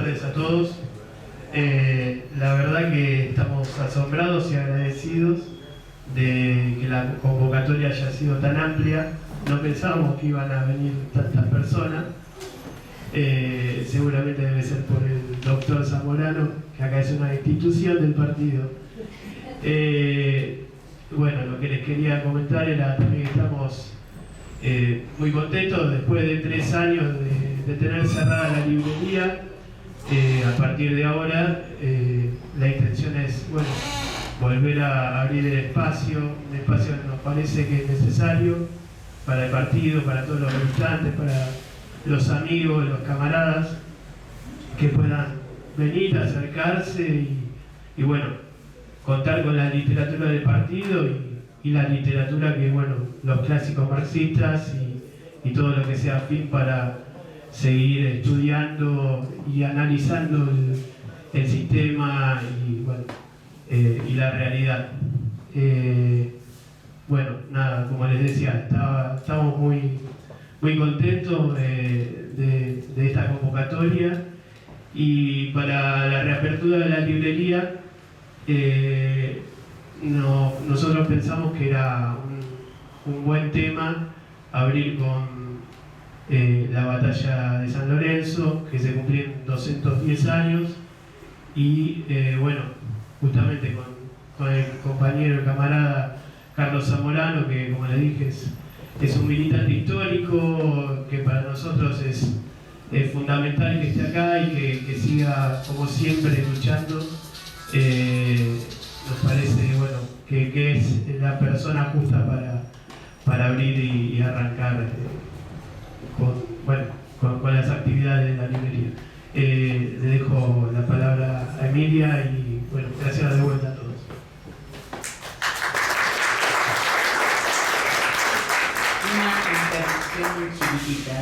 tardes a todos. La verdad que estamos asombrados y agradecidos de que la convocatoria haya sido tan amplia. No pensábamos que iban a venir tantas personas. Seguramente debe ser por el doctor Zamorano, que acá es una institución del partido. Bueno, lo que les quería comentar era también que estamos muy contentos después de 3 años de tener cerrada la librería. A partir de ahora la intención es, bueno, volver a abrir el espacio, un espacio que nos parece que es necesario para el partido, para todos los militantes, para los amigos, los camaradas, que puedan venir, acercarse y bueno, contar con la literatura del partido y la literatura que, bueno, los clásicos marxistas y todo lo que sea afín para seguir estudiando y analizando el sistema y, bueno, y la realidad. Bueno, nada, como les decía, estamos muy contentos de esta convocatoria, y para la reapertura de la librería nosotros pensamos que era un buen tema abrir con la batalla de San Lorenzo, que se cumplieron 210 años, y bueno, justamente con el compañero, el camarada Carlos Zamorano, que como les dije es un militante histórico, que para nosotros es fundamental que esté acá y que siga como siempre luchando. Nos parece, bueno, que es la persona justa para abrir y arrancar con las actividades de la librería. Le dejo la palabra a Emilia y, bueno, gracias de vuelta a todos. Muy chiquitita,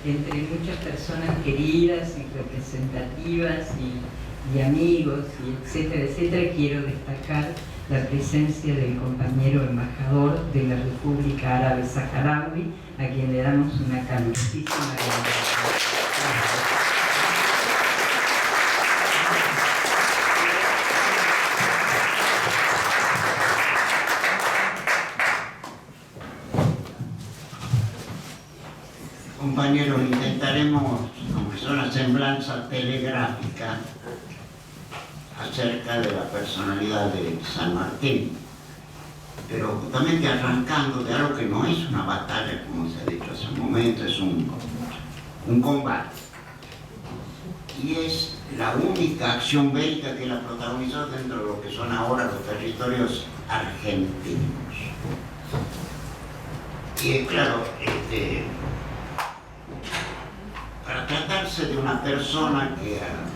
entre muchas personas queridas y representativas y amigos, y etcétera, etcétera, quiero destacar la presencia del compañero embajador de la República Árabe Saharaui, a quien le damos una calurosísima bienvenida. Compañeros, intentaremos, aunque sea una semblanza telegráfica, acerca de la personalidad de San Martín, pero justamente arrancando de algo que no es una batalla, como se ha dicho hace un momento, es un combate. Y es la única acción bélica que la protagonizó dentro de lo que son ahora los territorios argentinos. Y claro, para tratarse de una persona que ha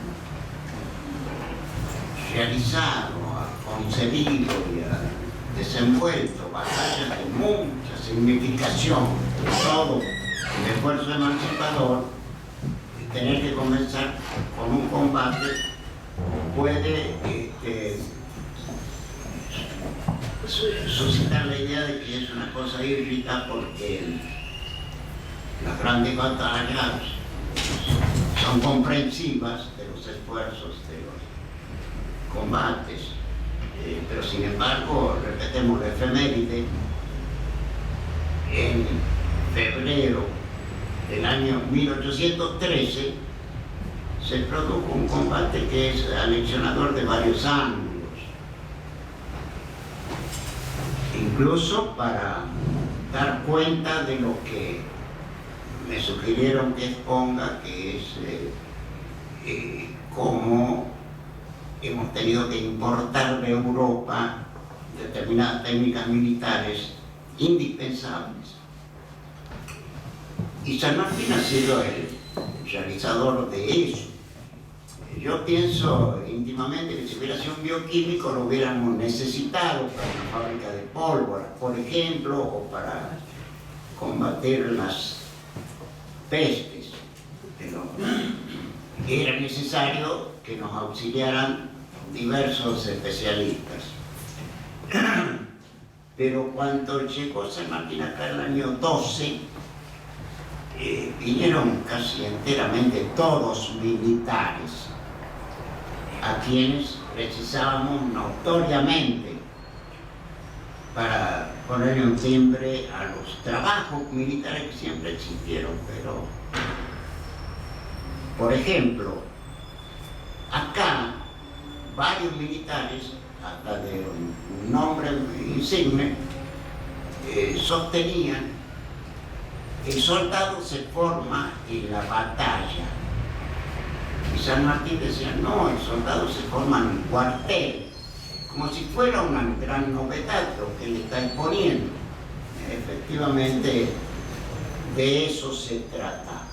realizado, ha concebido y ha desenvuelto batallas de mucha significación, todo el esfuerzo emancipador, tener que comenzar con un combate puede suscitar la idea de que es una cosa híbrida, porque las grandes batallas son comprensivas de los esfuerzos de los combates, pero sin embargo, repetemos la efeméride, en febrero del año 1813 se produjo un combate que es aleccionador de varios ángulos, incluso para dar cuenta de lo que me sugirieron que exponga, que es cómo hemos tenido que importar de Europa determinadas técnicas militares indispensables. Y San Martín ha sido el realizador de eso. Yo pienso íntimamente que si hubiera sido un bioquímico lo hubiéramos necesitado para una fábrica de pólvora, por ejemplo, o para combatir las pestes, pero era necesario que nos auxiliaran diversos especialistas. Pero cuando llegó San Martín acá en el año 12, vinieron casi enteramente todos militares, a quienes precisábamos notoriamente para ponerle un timbre a los trabajos militares que siempre existieron. Pero, por ejemplo, acá varios militares, hasta de un nombre insigne, sostenían que el soldado se forma en la batalla. Y San Martín decía, no, el soldado se forma en el cuartel, como si fuera una gran novedad lo que le está exponiendo. Efectivamente, de eso se trata.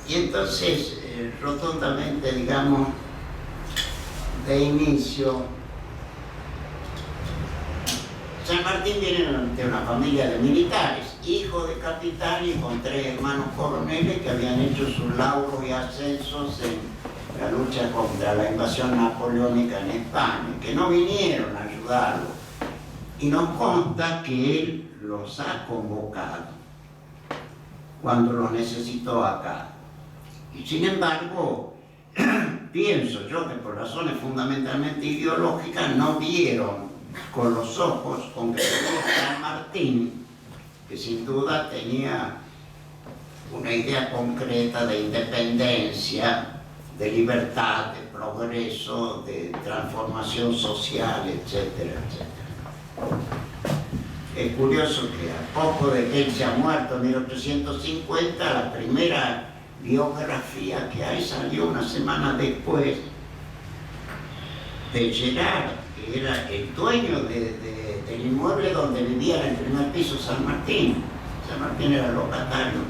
Y entonces, rotundamente, digamos, de inicio, San Martín viene de una familia de militares, hijo de capitán y con 3 hermanos coroneles que habían hecho sus lauros y ascensos en la lucha contra la invasión napoleónica en España, que no vinieron a ayudarlo. Y nos consta que él los ha convocado cuando los necesitó acá. Y sin embargo, pienso yo que por razones fundamentalmente ideológicas no vieron con los ojos con que tenía San Martín, que sin duda tenía una idea concreta de independencia, de libertad, de progreso, de transformación social, etcétera, etcétera. Es curioso que a poco de que él se ha muerto en 1850, la primera biografía que hay salió una semana después de Gerard, que era el dueño del inmueble donde vivía en el primer piso San Martín. San Martín era locatario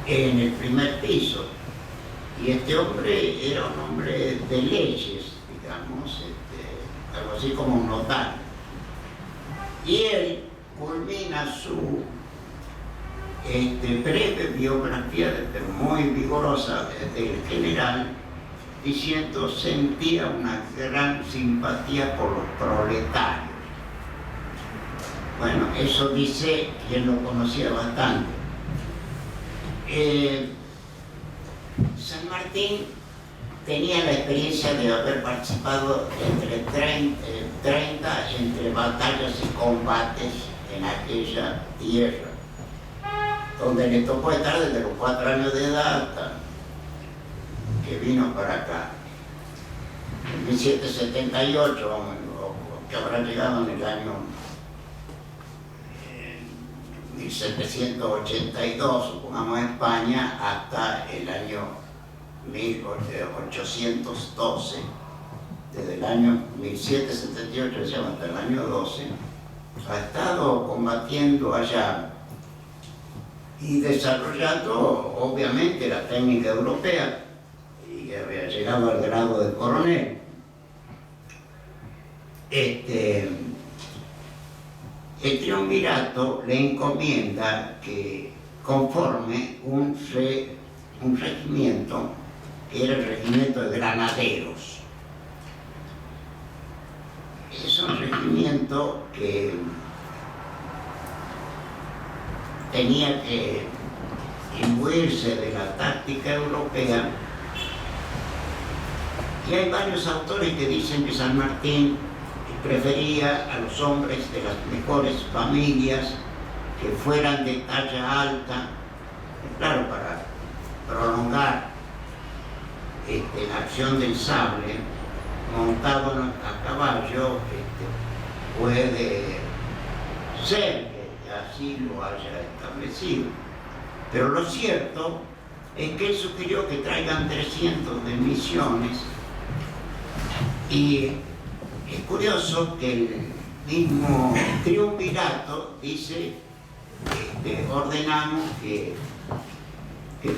en el primer piso. Y este hombre era un hombre de leyes, digamos, algo así como un notario. Y él culmina su breve biografía, pero muy vigorosa, del general, diciendo sentía una gran simpatía por los proletarios. Bueno, eso dice quien lo conocía bastante. San Martín tenía la experiencia de haber participado entre 30 entre batallas y combates en aquella tierra, donde le tocó estar desde los 4 años de edad hasta que vino para acá. En 1778, o que habrá llegado en el año 1782, supongamos, a España, hasta el año 1812, desde el año 1778 hasta el año 12, ha estado combatiendo allá y desarrollando obviamente la técnica europea, y había llegado al grado de coronel. El triunvirato le encomienda que conforme un regimiento, que era el regimiento de granaderos. Es un regimiento que tenía que imbuirse de la táctica europea, y hay varios autores que dicen que San Martín prefería a los hombres de las mejores familias, que fueran de talla alta, claro, para prolongar la acción del sable, montado a caballo, puede ser que así lo haya establecido. Pero lo cierto es que él sugirió que traigan 300 de misiones, y es curioso que el mismo triunvirato dice, ordenamos que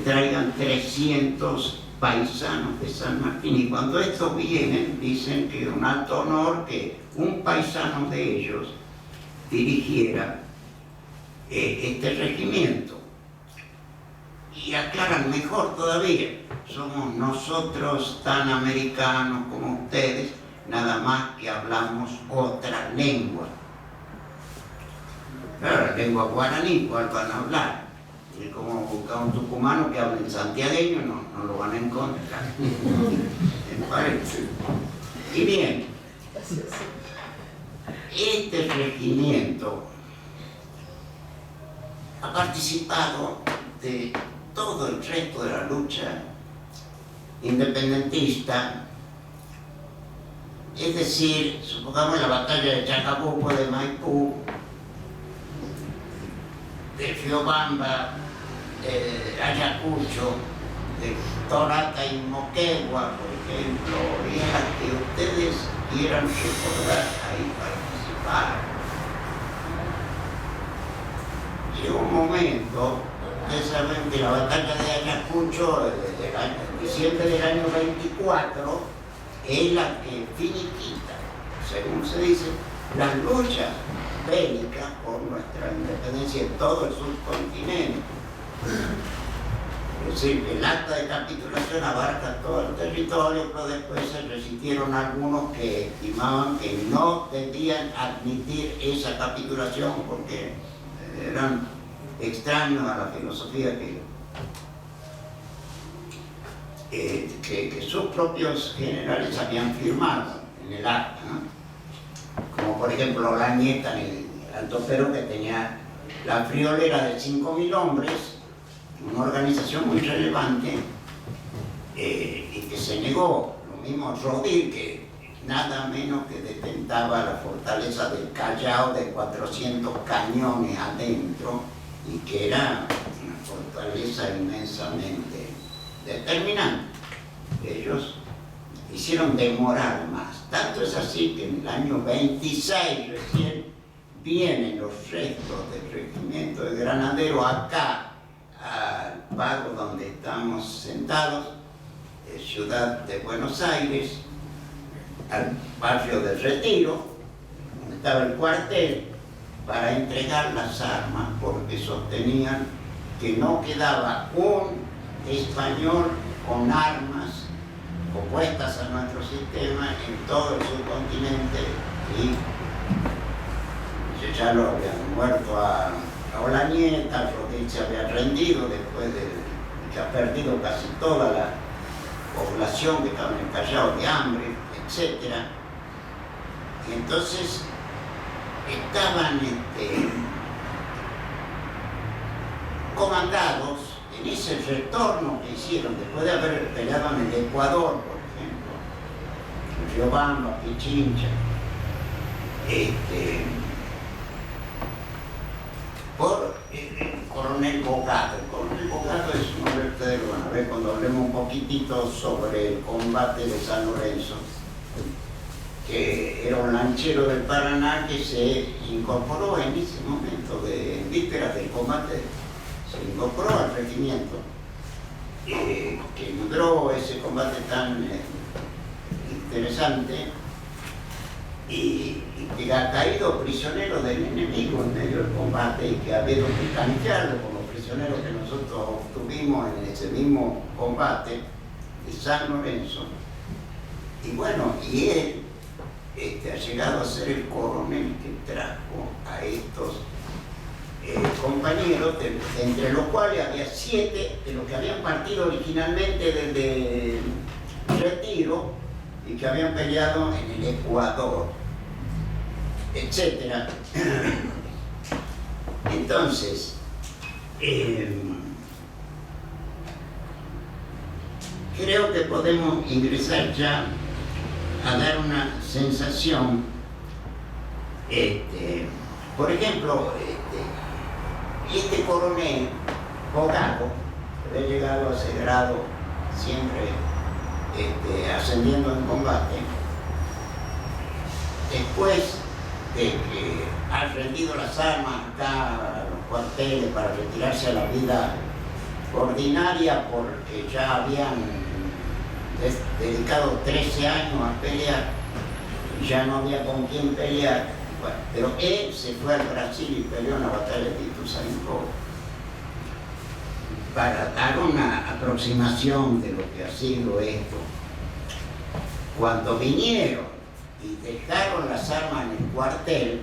traigan 300 paisanos de San Martín, y cuando estos vienen dicen que es un alto honor que un paisano de ellos dirigiera este regimiento. Y aclaran mejor todavía, somos nosotros tan americanos como ustedes, nada más que hablamos otra lengua. Claro, la lengua guaraní, ¿cuál van a hablar? Y como buscar un tucumano que hable en santiagueño, no lo van a encontrar. Me parece. Y bien, este regimiento ha participado de todo el resto de la lucha independentista, es decir, supongamos la batalla de Chacabuco, de Maipú, de Riobamba, de Ayacucho, de Torata y Moquegua, por ejemplo, y a las que ustedes quieran recordar, ahí participaron. Llegó un momento, ustedes saben que la batalla de Ayacucho, en diciembre del año 24, es la que finiquita, según se dice, las luchas bélicas por nuestra independencia en todo el subcontinente. Es decir, el acta de capitulación abarca todo el territorio, pero después se resistieron algunos que estimaban que no debían admitir esa capitulación porque eran extraños a la filosofía que sus propios generales habían firmado en el acta, ¿no? Como por ejemplo la nieta en el Alto Perú, que tenía la friolera de 5.000 hombres, una organización muy relevante, y que se negó. Lo mismo Rodil, que nada menos que detentaba la fortaleza del Callao de 400 cañones adentro, y que era una fortaleza inmensamente determinante. Ellos hicieron demorar más. Tanto es así que en el año 26 recién vienen los restos del regimiento de granaderos acá, al pago donde estamos sentados, ciudad de Buenos Aires, al barrio del Retiro, donde estaba el cuartel, para entregar las armas, porque sostenían que no quedaba un español con armas opuestas a nuestro sistema en todo el subcontinente, y ya lo habían muerto a Olañeta. Rodríguez se había rendido después de que ha perdido casi toda la población que estaba en el Callao de hambre, etc. Y entonces estaban comandados en ese retorno que hicieron después de haber peleado en el Ecuador, por ejemplo, en Riobamba, Pichincha, por el coronel Bogado. El coronel Bogado es un hombre, ustedes lo van a ver cuando hablemos un poquitito sobre el combate de San Lorenzo, que era un lanchero del Paraná que se incorporó en ese momento de vísperas del combate, se incorporó al regimiento, que libró ese combate tan interesante, y que ha caído prisionero del enemigo en medio del combate, y que ha habido que canjearlo con los prisioneros que nosotros obtuvimos en ese mismo combate de San Lorenzo. Y bueno, y él ha llegado a ser el coronel que trajo a estos compañeros, entre los cuales había 7 de los que habían partido originalmente desde Retiro y que habían peleado en el Ecuador, etc. Entonces, creo que podemos ingresar ya a dar una sensación. Por ejemplo, este coronel Bogado, que había llegado a ese grado siempre ascendiendo en combate, después de que ha rendido las armas acá a los cuarteles para retirarse a la vida ordinaria, porque ya habían dedicado 13 años a pelear y ya no había con quién pelear. Bueno, pero él se fue al Brasil y peleó en la batalla de Ituzaingó. Para dar una aproximación de lo que ha sido esto, cuando vinieron y dejaron las armas en el cuartel,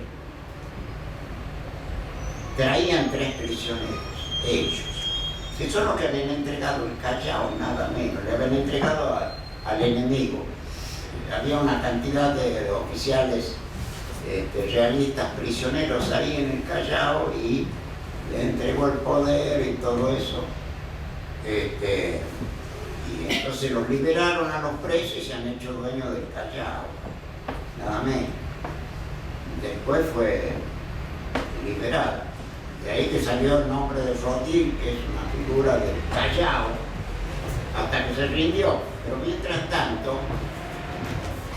traían 3 prisioneros, ellos. Eso es lo que habían entregado el Callao, nada menos, le habían entregado al enemigo. Había una cantidad de oficiales realistas prisioneros ahí en el Callao y le entregó el poder y todo eso. Y entonces los liberaron a los presos y se han hecho dueños del Callao, nada menos. Después fue liberada. De ahí que salió el nombre de Rodil, que es una figura del Callao, hasta que se rindió. Pero mientras tanto,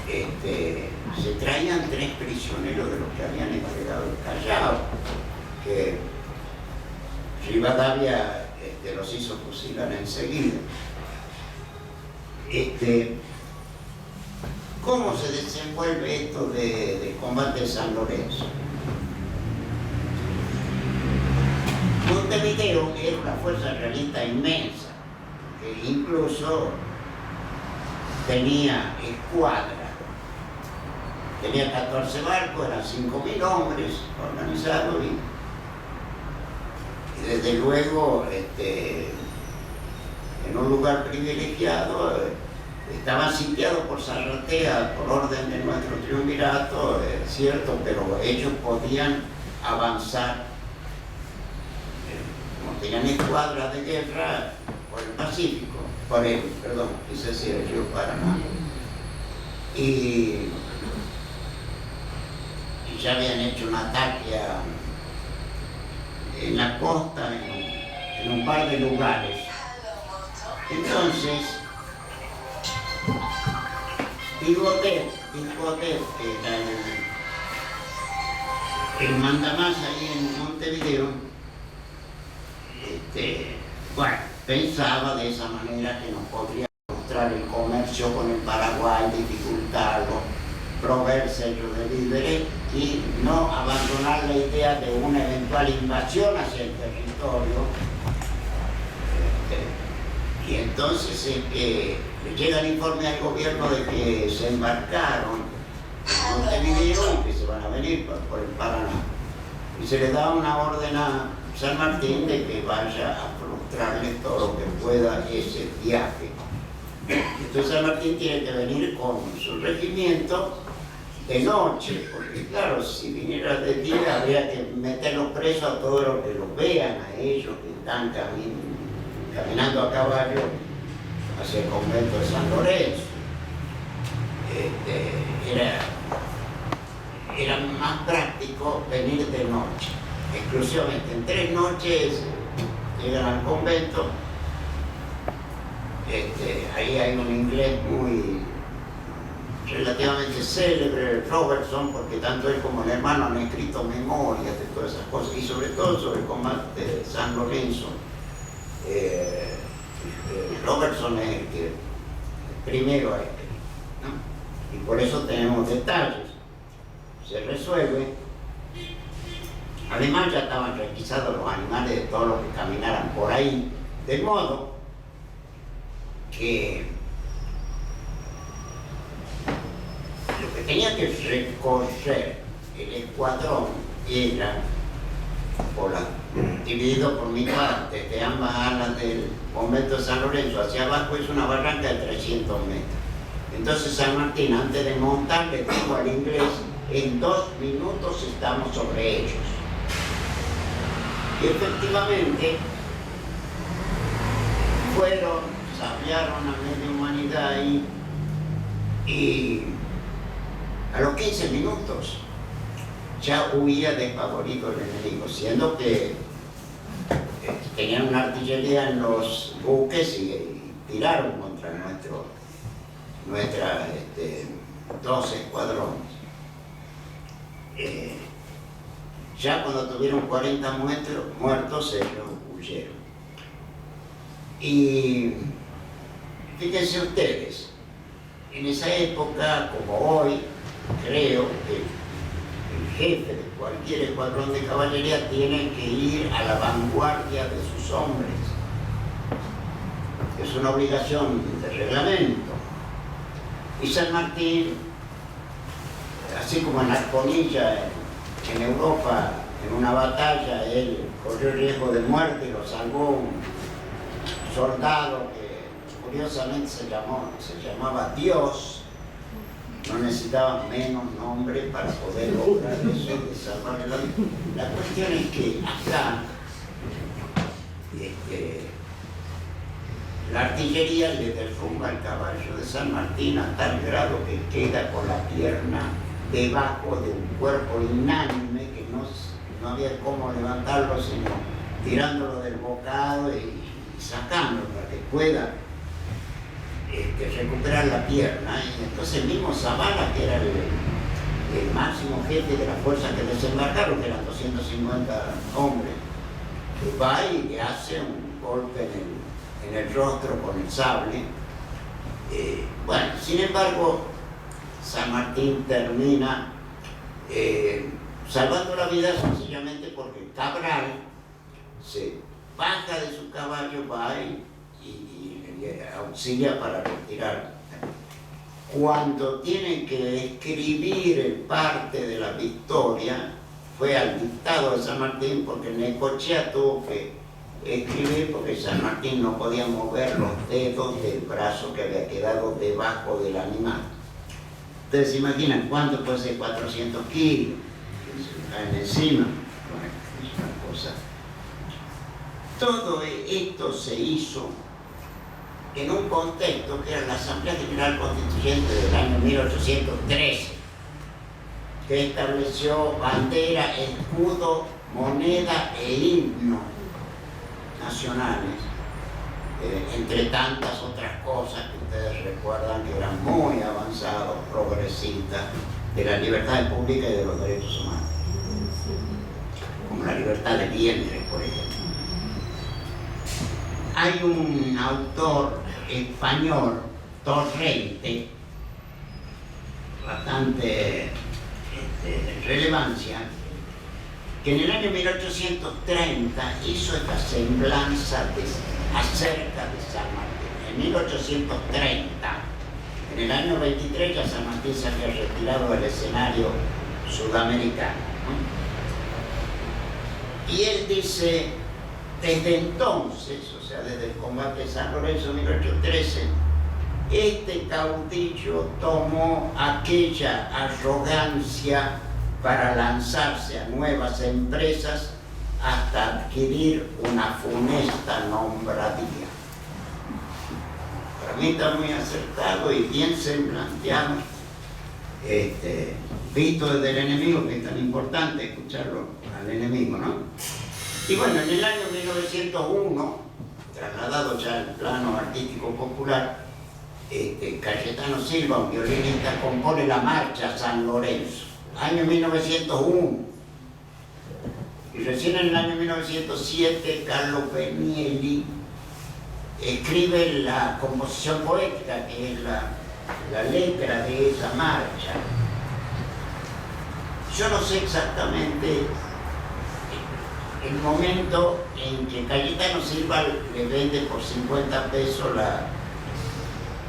se traían 3 prisioneros de los que habían entregado el Callao, que Rivadavia los hizo fusilar enseguida. ¿Cómo se desenvuelve esto del combate de San Lorenzo? Montevideo era una fuerza realista inmensa, que incluso tenía escuadra. Tenía 14 barcos, eran 5.000 hombres organizados y desde luego en un lugar privilegiado estaban sitiados por Zarratea por orden de nuestro triunvirato, es cierto, pero ellos podían avanzar, como tenían escuadras de guerra por el Pacífico, quise decir el río Paraná. Y ya habían hecho un ataque en la costa, en un par de lugares. Entonces, Pigotet, que era el mandamás ahí en Montevideo, pensaba de esa manera que nos podría mostrar el comercio con el Paraguay, dificultarlo, proveer sellos de víveres y no abandonar la idea de una eventual invasión hacia el territorio. Y entonces llega el informe al gobierno de que se embarcaron en Montevideo y que se van a venir por el Paraná. Y se le da una orden a San Martín de que vaya a frustrarle todo lo que pueda ese viaje. Entonces San Martín tiene que venir con su regimiento de noche, porque claro, si viniera de día habría que meterlos presos a todos los que los vean, a ellos que están caminando a caballo hacia el convento de San Lorenzo. Era más práctico venir de noche, exclusivamente. En 3 noches llegan al convento. Ahí hay un inglés relativamente célebre, Robertson, porque tanto él como el hermano han escrito memorias de todas esas cosas, y sobre todo sobre el combate de San Lorenzo. Robertson es el que primero ha escrito, ¿no? Y por eso tenemos detalles. Se resuelve. Además ya estaban requisados los animales de todos los que caminaran por ahí, de modo que lo que tenía que recorrer el escuadrón era dividido por mi parte de ambas alas del convento de San Lorenzo. Hacia abajo es una barranca de 300 metros. Entonces San Martín, antes de montar, le dijo al inglés: en 2 minutos estamos sobre ellos. Y efectivamente fueron, sabiaron a media humanidad ahí, y a los 15 minutos ya huía despavorido el enemigo, siendo que tenían una artillería en los buques y tiraron contra nuestra 2 escuadrones. Ya cuando tuvieron 40 muertos, ellos huyeron. Y fíjense ustedes, en esa época, como hoy, creo que el jefe de cualquier escuadrón de caballería tiene que ir a la vanguardia de sus hombres. Es una obligación de reglamento. Y San Martín, así como en Asconilla, en Europa, en una batalla, él corrió riesgo de muerte y lo salvó soldado que curiosamente se llamaba Dios, no necesitaba menos nombre para poder lograr eso de salvarle la vida. La cuestión es que acá la artillería le derrumba el caballo de San Martín a tal grado que queda con la pierna debajo de un cuerpo inánime que no había cómo levantarlo sino tirándolo del bocado y sacándolo para que pueda recuperar la pierna. Y entonces mismo Zavala, que era el máximo jefe de las fuerzas que desembarcaron, que eran 250 hombres, que va y le hace un golpe en el rostro con el sable. Bueno, sin embargo, San Martín termina salvando la vida sencillamente porque Cabral se baja de su caballo, va y auxilia para retirar. Cuando tienen que escribir el parte de la victoria, fue al dictado de San Martín porque Necochea tuvo que escribir porque San Martín no podía mover los dedos del brazo que había quedado debajo del animal. Ustedes se imaginan cuánto puede ser 400 kilos que se caen encima. Bueno, es una cosa. Todo esto se hizo en un contexto que era la Asamblea General Constituyente del año 1813, que estableció bandera, escudo, moneda e himno nacionales, entre tantas otras cosas que ustedes recuerdan que eran muy avanzados, progresistas, de la libertad pública y de los derechos humanos, como la libertad de vientre, por ejemplo. Hay un autor español, Torrente, bastante relevancia, que en el año 1830 hizo esta semblanza acerca de San Martín. En 1830, en el año 23 ya San Martín se había retirado del escenario sudamericano, ¿no? Y él dice, desde entonces, o sea, desde el combate de San Lorenzo en 1813, este caudillo tomó aquella arrogancia para lanzarse a nuevas empresas hasta adquirir una funesta nombradía. Para mí está muy acertado y bien planteado, visto desde el enemigo, que es tan importante escucharlo al enemigo, ¿no? Y bueno, en el año 1901, trasladado ya al plano artístico popular, Cayetano Silva, un violinista, compone la marcha San Lorenzo, año 1901. Y recién en el año 1907, Carlos Penielli escribe la composición poética, que es la letra de esa marcha. Yo no sé exactamente el momento en que Cayetano Silva le vende por 50 pesos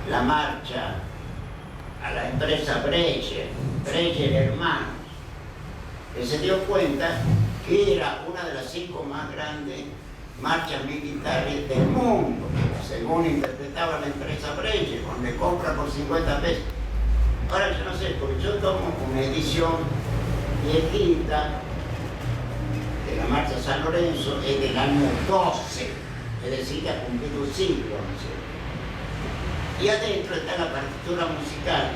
la marcha a la empresa Breyer Hermanos, que se dio cuenta que era una de las 5 más grandes marchas militares del mundo, según interpretaba la empresa Breyer, donde compra por 50 pesos. Ahora yo no sé, porque yo tomo una edición viejita de la marcha San Lorenzo, es del año 12, es decir, que ha cumplido un siglo, ¿no sé? Y adentro está la partitura musical,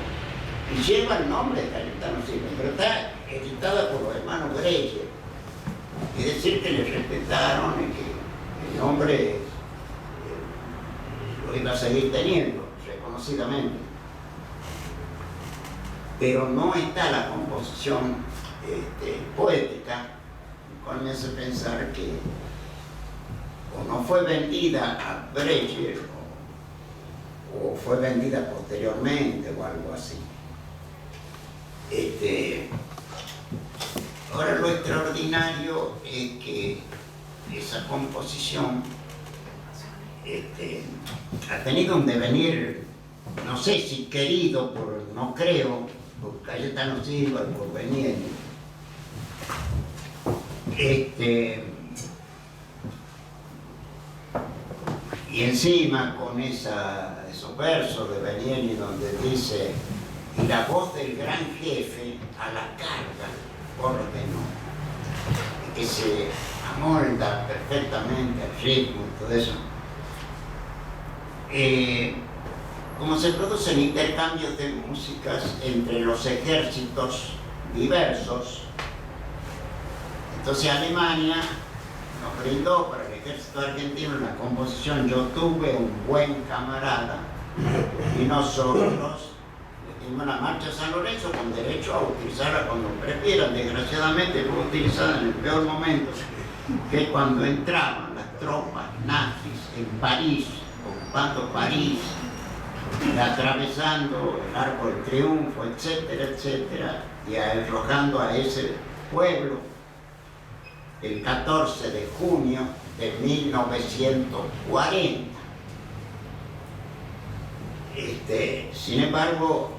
y lleva el nombre de Cayetano Silva, pero está editada por los hermanos Breyer. Y decir que le respetaron y que el nombre lo iba a seguir teniendo, reconocidamente. Pero no está la composición poética, lo cual me hace pensar que o no fue vendida a Breyer o fue vendida posteriormente o algo así. Ahora lo extraordinario es que esa composición ha tenido un devenir, no sé si querido, no creo, por Cayetano Silva y por Penielli. Y Y encima con esos versos de Benieni donde dice: y la voz del gran jefe a la carga ordenó, y que se amolda perfectamente al ritmo y todo eso. Como se producen intercambios de músicas entre los ejércitos diversos, entonces Alemania nos brindó para el ejército argentino una composición Yo tuve un buen camarada, y nosotros le dimos la marcha a San Lorenzo con derecho a utilizarla cuando prefieran. Desgraciadamente fue utilizada en el peor momento, que cuando entraban las tropas nazis en París, ocupando París, atravesando el Arco del Triunfo, etcétera, etcétera, y arrojando a ese pueblo el 14 de junio de 1940. Sin embargo,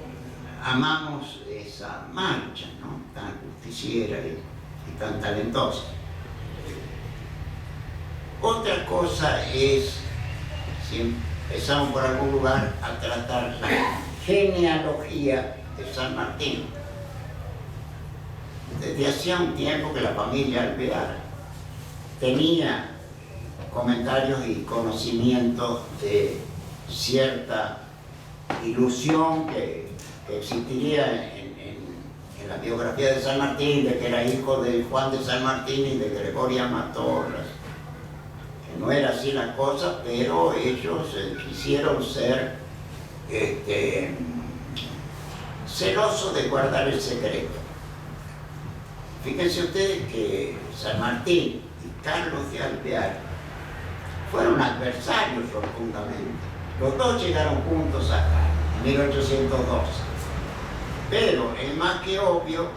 amamos esa marcha, ¿no?, tan justiciera y tan talentosa. Otra cosa es, si empezamos por algún lugar a tratar la genealogía de San Martín. Desde hacía un tiempo que la familia Alvear tenía comentarios y conocimientos de cierta ilusión que existiría en la biografía de San Martín, de que era hijo de Juan de San Martín y de Gregoria Matorras. Que no era así la cosa, pero ellos quisieron ser celosos de guardar el secreto. Fíjense ustedes que San Martín y Carlos de Alvear fueron adversarios rotundamente. Los dos llegaron juntos acá, en 1812. Pero es más que obvio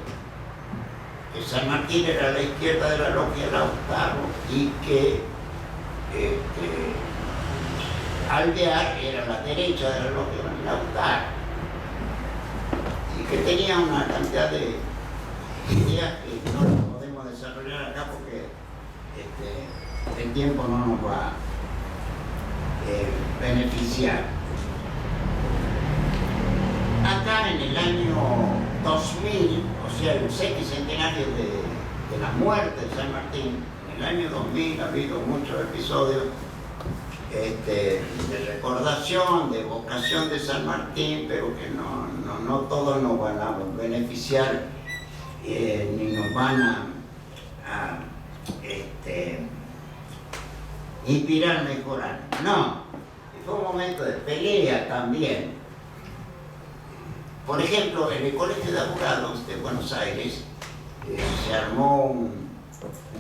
que San Martín era a la izquierda de la logia Lautaro y que Alvear era a la derecha de la logia Lautaro. Y que tenía una cantidad de ideas que no las podemos desarrollar acá porque el tiempo no nos va a beneficiar. Acá en el año 2000, o sea, el sexagenario de la muerte de San Martín, en el año 2000 ha habido muchos episodios de recordación, de evocación de San Martín, pero que no todos nos van a beneficiar ni nos van a inspirar, mejorar. No, fue un momento de pelea también. Por ejemplo, en el Colegio de Abogados de Buenos Aires se armó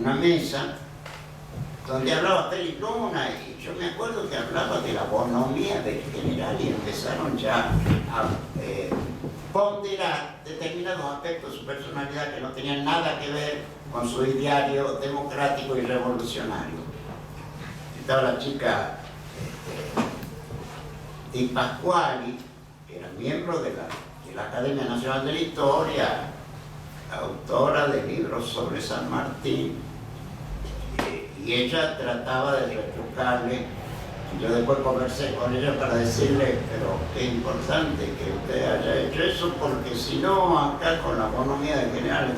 una mesa donde hablaba Félix Luna, y yo me acuerdo que hablaba de la bonomía del general y empezaron ya a ponderar determinados aspectos de su personalidad que no tenían nada que ver con su ideario democrático y revolucionario. Estaba la chica Di Pasquali, que era miembro de la Academia Nacional de la Historia, autora de libros sobre San Martín, y ella trataba de retrucarle. Yo después conversé con ella para decirle, pero qué importante que usted haya hecho eso, porque si no, acá con la bonomía de general,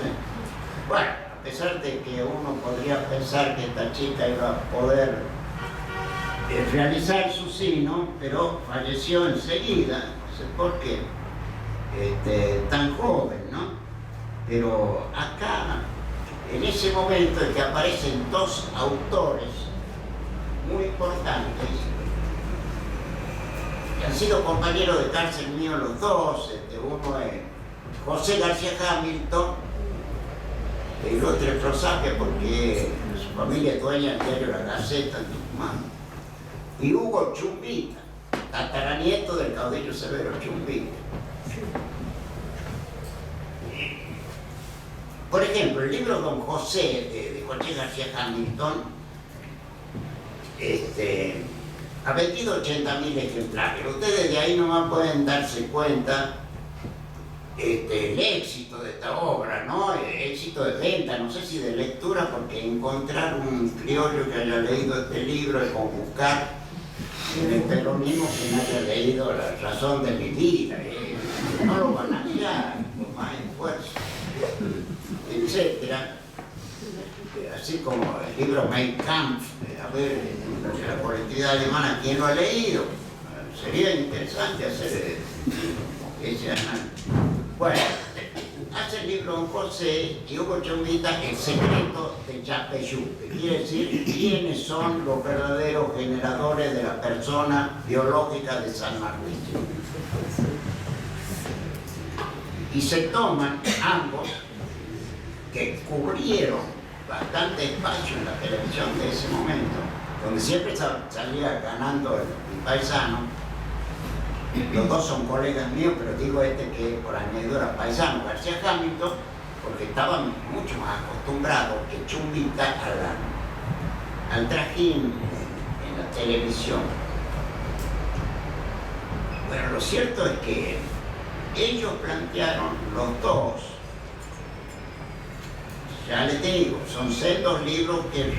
bueno, a pesar de que uno podría pensar que esta chica iba a poder realizar su sino, pero falleció enseguida, no sé por qué, tan joven, ¿no? Pero acá, en ese momento en que aparecen dos autores muy importantes, que han sido compañeros de cárcel mío los dos, uno es José García Hamilton, y el otro es Prosapia, porque su familia es dueña del diario La Gaceta en Tucumán, y Hugo Chumbita, tataranieto del caudillo Severo Chumbita. Por ejemplo, el libro Don José de José García Hamilton ha vendido 80.000 ejemplares. Ustedes de ahí nomás pueden darse cuenta el éxito de esta obra, ¿no? El éxito de venta, no sé si de lectura, porque encontrar un criollo que haya leído este libro y con buscar en el peronismo que no haya leído La razón de mi vida, no lo van a hallar, por más esfuerzo, etcétera. Así como el libro Mein Kampf, a ver, de la colectividad alemana, ¿quién lo ha leído? Sería interesante hacer ese análisis. Bueno, hace el libro un José y Hugo Chumbita El secreto de Yapeyú, que quiere decir quiénes son los verdaderos generadores de la persona biológica de San Martín. Y se toman ambos, que cubrieron bastante espacio en la televisión de ese momento, donde siempre salía ganando el paisano. Los dos son colegas míos, pero digo que por añadidura paisano, García Hamilton, porque estaban mucho más acostumbrados que Chumbita al trajín en la televisión. Bueno, lo cierto es que ellos plantearon los dos, ya les digo, son sendos libros que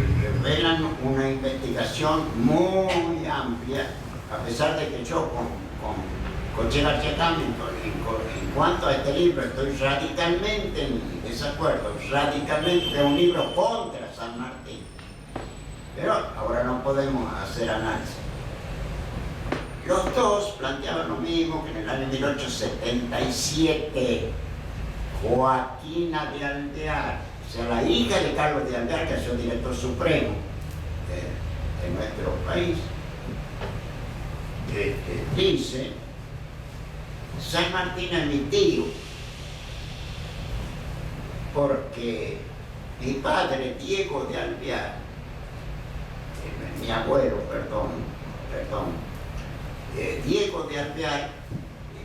revelan una investigación muy amplia, a pesar de que yo con José García Hamilton, en cuanto a este libro, estoy radicalmente en desacuerdo, radicalmente de un libro contra San Martín. Pero ahora no podemos hacer análisis. Los dos planteaban lo mismo que en el año 1877, Joaquina de Alvear, o sea, la hija de Carlos de Alvear, que ha sido director supremo de nuestro país, dice: San Martín es mi tío, porque mi padre, Diego de Alvear, mi abuelo, Diego de Alvear,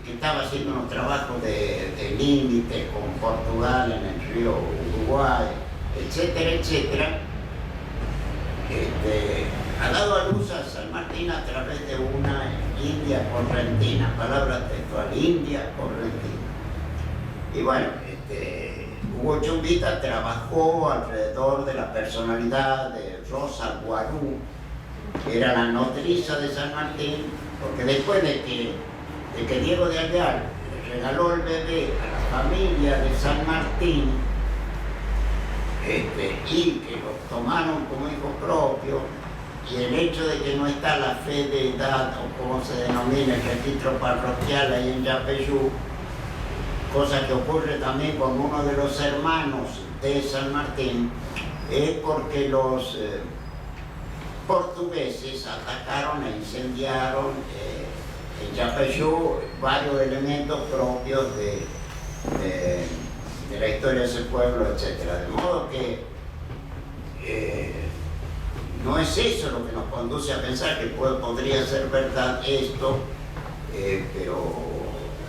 que estaba haciendo unos trabajos de límite con Portugal en el río Uruguay, etcétera, etcétera, ha dado a luz a San Martín a través de una india correntina, palabra textual, india correntina. Y bueno, Hugo Chumbita trabajó alrededor de la personalidad de Rosa Guarú, que era la nodriza de San Martín, porque después de que Diego de Alvear le regaló el bebé a la familia de San Martín, y que lo tomaron como hijo propio, y el hecho de que no está la fe de edad, o como se denomina el registro parroquial ahí en Yapeyú, cosa que ocurre también con uno de los hermanos de San Martín, es porque los portugueses atacaron e incendiaron en Yapeyú varios elementos propios de la historia de ese pueblo, etc. De modo que no es eso lo que nos conduce a pensar que podría ser verdad esto, pero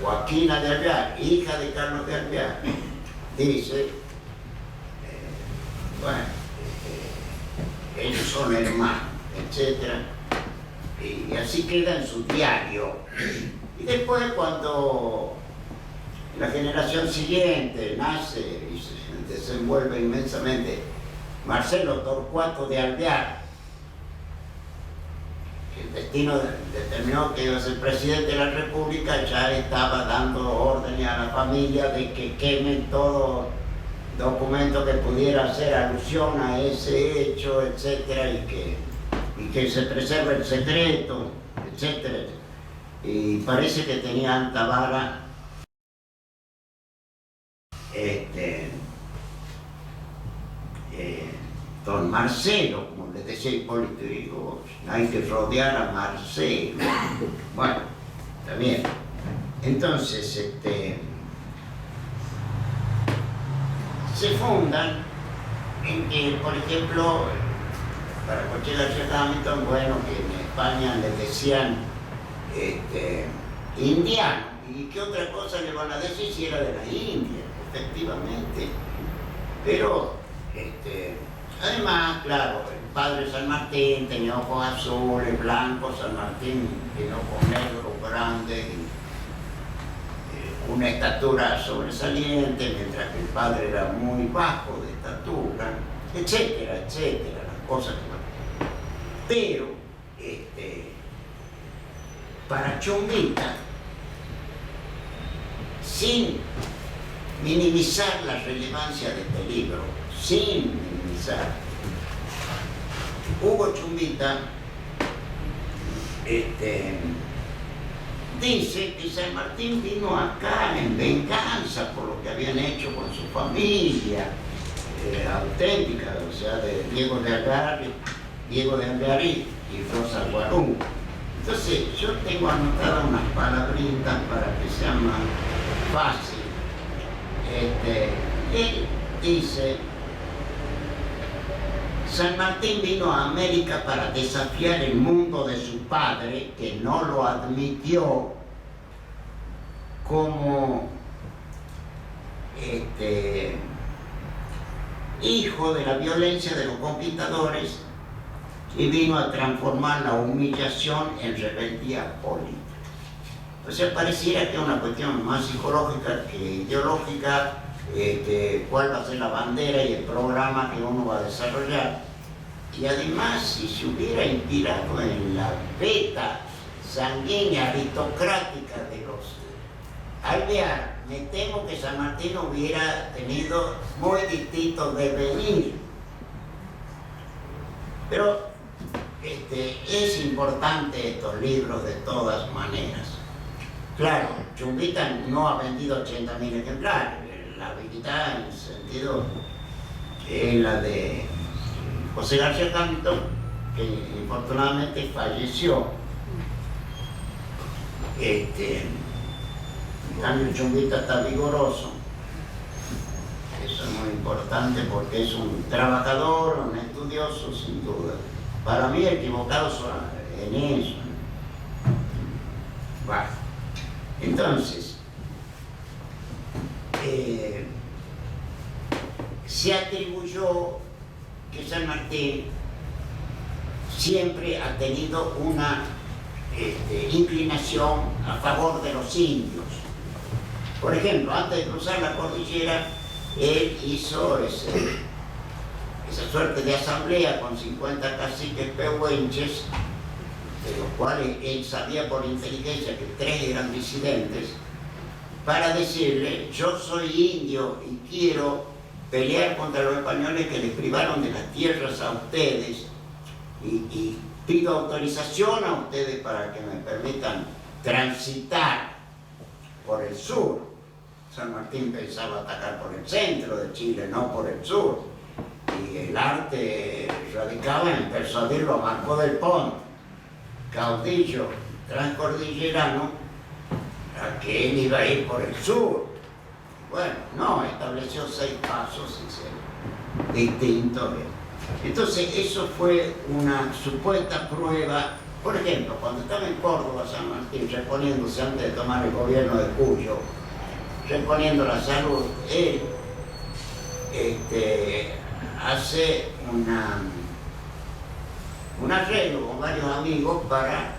Joaquina de Alvear, hija de Carlos de Alvear, dice, ellos son hermanos, etc. Y así queda en su diario. Y después, cuando la generación siguiente nace y se desenvuelve inmensamente Marcelo Torcuato de Alvear, el destino determinó que iba a ser presidente de la República, ya estaba dando órdenes a la familia de que quemen todo documento que pudiera hacer alusión a ese hecho, etcétera, y que se preserve el secreto, etcétera. Y parece que tenía alta vara don Marcelo, como les decía Hipólito, y digo, hay que rodear a Marcelo. Bueno, también. Entonces, se fundan en que, por ejemplo, para José García Hamilton, bueno, que en España les decían indiano, y qué otra cosa le van a decir si era de la India, efectivamente. Pero, además, claro, el padre San Martín tenía ojos azules, blancos, San Martín tenía ojos negros, grandes, una estatura sobresaliente, mientras que el padre era muy bajo de estatura, etcétera, etcétera, las cosas que... Pero para Chumbita, sin minimizar la relevancia de este libro, sin minimizar, Hugo Chumbita dice que San Martín vino acá en venganza por lo que habían hecho con su familia auténtica, o sea, de Diego de Algarri y Rosa Guarú. Entonces, yo tengo anotadas unas palabritas para que sea más fácil. Él dice: San Martín vino a América para desafiar el mundo de su padre, que no lo admitió como hijo de la violencia de los conquistadores, y vino a transformar la humillación en rebeldía política. O sea, pareciera que es una cuestión más psicológica que ideológica, cuál va a ser la bandera y el programa que uno va a desarrollar. Y además, si se hubiera inspirado en la beta sanguínea aristocrática de los Alvear, me temo que San Martín hubiera tenido muy distinto devenir. Pero es importante estos libros de todas maneras. Claro, Chumbita no ha vendido 80.000 ejemplares. La habilidad, en el sentido, es la de José García Hamilton, que infortunadamente falleció. En cambio, Chumbita está vigoroso. Eso es muy importante porque es un trabajador, un estudioso, sin duda. Para mí, equivocados en eso. Bueno, entonces, se atribuyó que San Martín siempre ha tenido una inclinación a favor de los indios. Por ejemplo, antes de cruzar la cordillera, él hizo esa suerte de asamblea con 50 caciques pehuenches, de los cuales él sabía por inteligencia que 3 eran disidentes, para decirle: yo soy indio y quiero pelear contra los españoles que les privaron de las tierras a ustedes, y pido autorización a ustedes para que me permitan transitar por el sur. San Martín pensaba atacar por el centro de Chile, no por el sur, y el arte radicaba en persuadirlo a Marco del Ponte, caudillo transcordillerano, a que él iba a ir por el sur. Bueno, no, estableció 6 pasos distintos. Entonces, eso fue una supuesta prueba. Por ejemplo, cuando estaba en Córdoba, San Martín, reponiéndose antes de tomar el gobierno de Cuyo, reponiendo la salud, él hace un arreglo con varios amigos para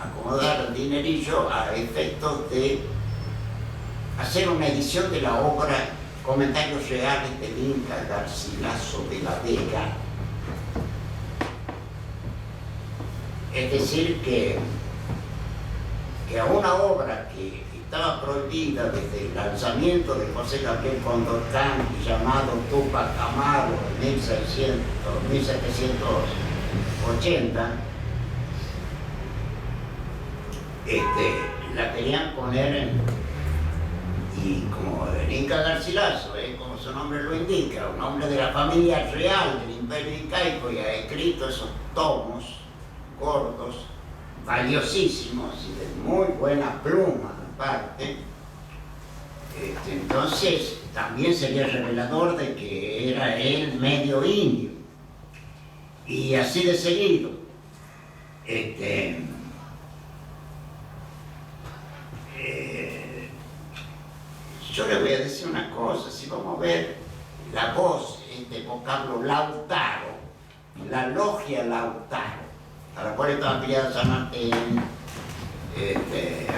acomodar el dinerillo a efectos de hacer una edición de la obra Comentarios Reales del Inca Garcilaso de la Vega. Es decir, que a una obra que estaba prohibida desde el lanzamiento de José Gabriel Condorcán, llamado Túpac Amaru en 1780, la querían poner y como el Inca Garcilaso, como su nombre lo indica, un hombre de la familia real del Imperio Incaico, y ha escrito esos tomos cortos, valiosísimos y de muy buena pluma aparte. Entonces también sería revelador de que era él medio indio, y así de seguido. Yo le voy a decir una cosa: si vamos a ver la voz, este vocablo Lautaro, la logia Lautaro, a la cual estaba afiliada San Martín,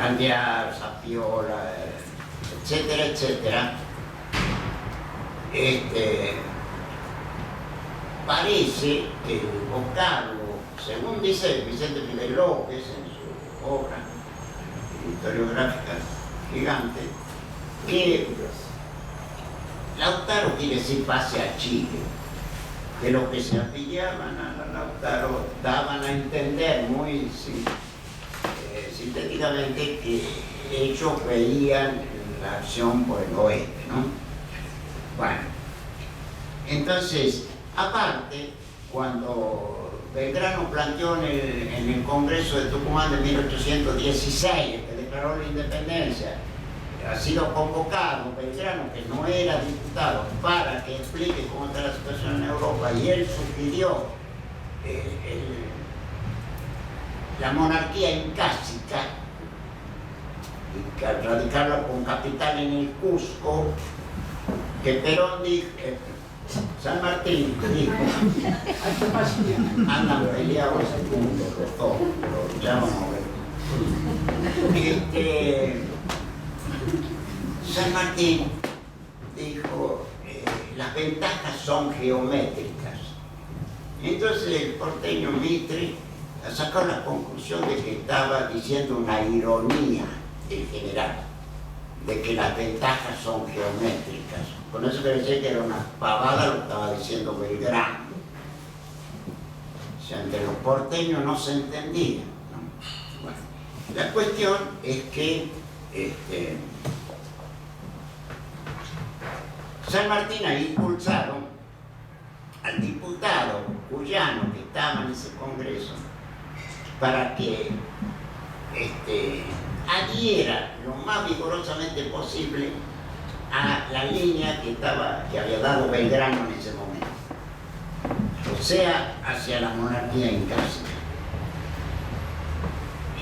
Alvear, Zapiola, etcétera, etcétera, parece que el vocablo, según dice Vicente Fidel López en su obra historiográfica gigante, que Lautaro quiere decir pase a Chile, que los que se afiliaban a Lautaro daban a entender muy sintéticamente que ellos veían la acción por el oeste, ¿no? Bueno, entonces, aparte, cuando Belgrano planteó en el Congreso de Tucumán de 1816, que declaró la independencia, ha sido convocado Belgrano, que no era diputado, para que explique cómo está la situación en Europa, y él sugirió la monarquía incásica, y radicarla con capital en el Cusco, que Perón dijo, San Martín dijo, andan peleados el mundo, los dos, lo llaman San Martín dijo, las ventajas son geométricas. Entonces el porteño Mitre sacó la conclusión de que estaba diciendo una ironía en general, de que las ventajas son geométricas. Con eso que decía que era una pavada, lo estaba diciendo Belgrano. O sea, entre los porteños no se entendía, ¿no? Bueno, la cuestión es que San Martín ahí impulsaron al diputado cuyano que estaba en ese congreso para que adhiera lo más vigorosamente posible a la línea que había dado Belgrano en ese momento, o sea, hacia la monarquía incásica.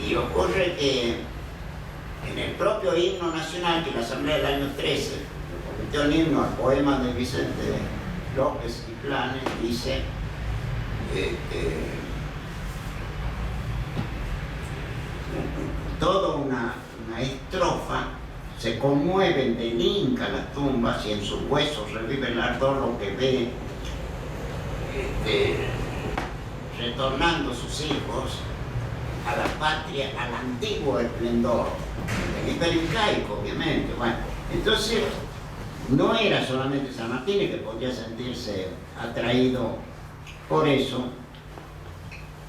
Y ocurre que en el propio himno nacional, que la Asamblea del año 13 le convirtió en himno al poema de Vicente López y Planes, dice toda una estrofa, se conmueven del Inca las tumbas y en sus huesos revive el ardor lo que ve, retornando sus hijos a la patria, al antiguo esplendor del Imperio Incaico, obviamente. Bueno, entonces no era solamente San Martín que podía sentirse atraído por eso.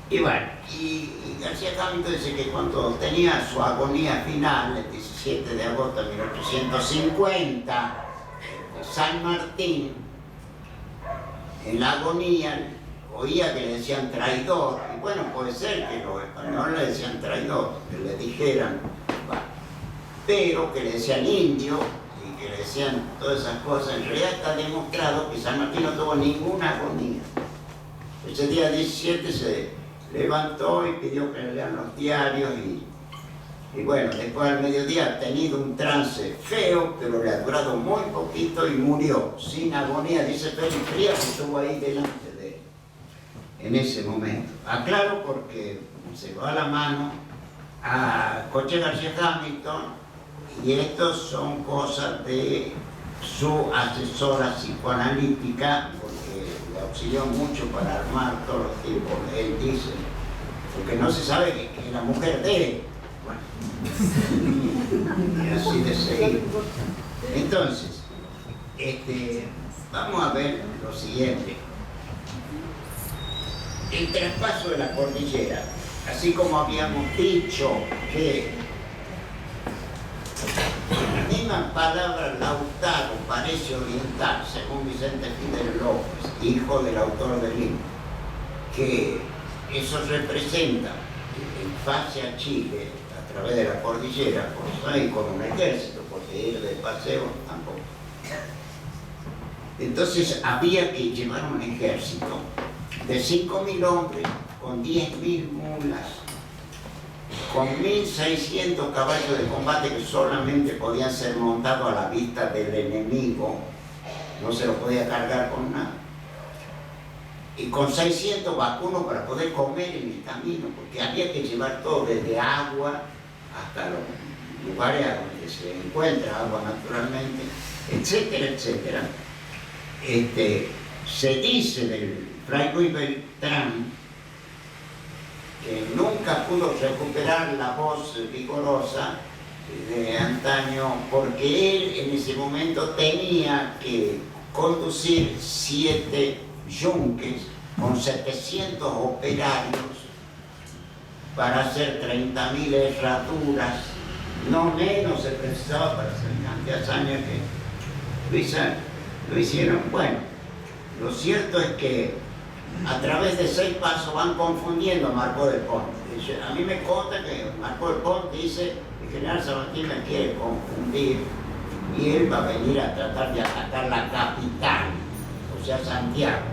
Y bueno, y García Hamilton dice que cuando tenía su agonía final, el 17 de agosto de 1850, San Martín, en la agonía, oía que le decían traidor, y bueno, puede ser que los españoles le decían traidor, que le dijeran, bueno, pero que le decían indio, y que le decían todas esas cosas. En realidad está demostrado que San Martín no tuvo ninguna agonía. Ese día 17 se levantó y pidió que le lean los diarios y bueno, después al mediodía ha tenido un trance feo, pero le ha durado muy poquito y murió sin agonía. Dice Félix Frías que estuvo ahí delante de él en ese momento. Aclaro porque se va a la mano a José García Hamilton, y estos son cosas de su asesora psicoanalítica, porque le auxilió mucho para armar todos los tipos. Él dice, porque no se sabe que la mujer de él. Bueno, y así de seguir. Entonces, vamos a ver lo siguiente. El traspaso de la cordillera, así como habíamos dicho que la misma palabra Lautaro parece oriental, según Vicente Fidel López, hijo del autor del himno, que eso representa el pase a Chile a través de la cordillera, pues ahí con un ejército, porque ir de paseo tampoco. Entonces había que llevar un ejército de 5.000 hombres, con 10.000 mulas, con 1.600 caballos de combate que solamente podían ser montados a la vista del enemigo, no se los podía cargar con nada, y con 600 vacunos para poder comer en el camino, porque había que llevar todo, desde agua hasta los lugares a donde se encuentra agua naturalmente, etcétera, etcétera. Se dice del Fray Luis Beltrán que nunca pudo recuperar la voz vigorosa de antaño, porque él en ese momento tenía que conducir 7 yunques con 700 operarios para hacer 30.000 herraduras, no menos se precisaba para semejante hazaña que lo hicieron. Bueno, lo cierto es que a través de 6 pasos van confundiendo a Marcó del Ponte. A mí me conta que Marcó del Ponte dice: el general San Martín me quiere confundir y él va a venir a tratar de atacar la capital, o sea, Santiago.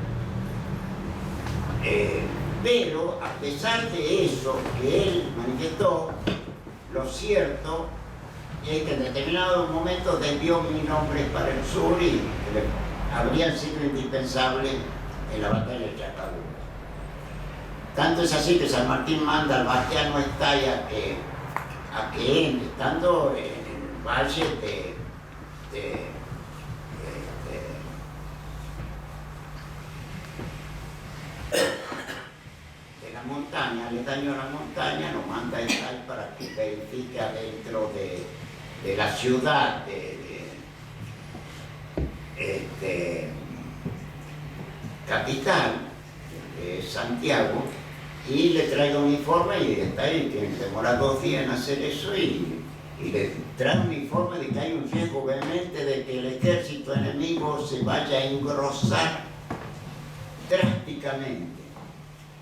Pero a pesar de eso que él manifestó, lo cierto es que en determinados momentos desvió mis nombres para el sur y habrían sido indispensables en la batalla de Chacabuco. Tanto es así que San Martín manda al Bastiano Estalla a que entre, estando en el valle de la montaña, aledaño a la montaña, lo manda a Estalla para que verifique adentro de la ciudad capital, Santiago, y le traiga un informe y está ahí, que demora 2 días en hacer eso y le trae un informe de que hay un riesgo vehemente de que el ejército enemigo se vaya a engrosar drásticamente.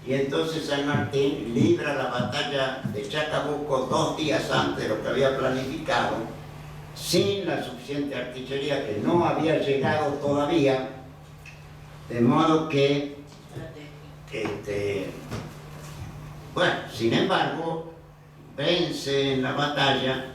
Y entonces San Martín libra la batalla de Chacabuco 2 días antes de lo que había planificado, sin la suficiente artillería que no había llegado todavía, de modo que bueno, sin embargo, vence en la batalla.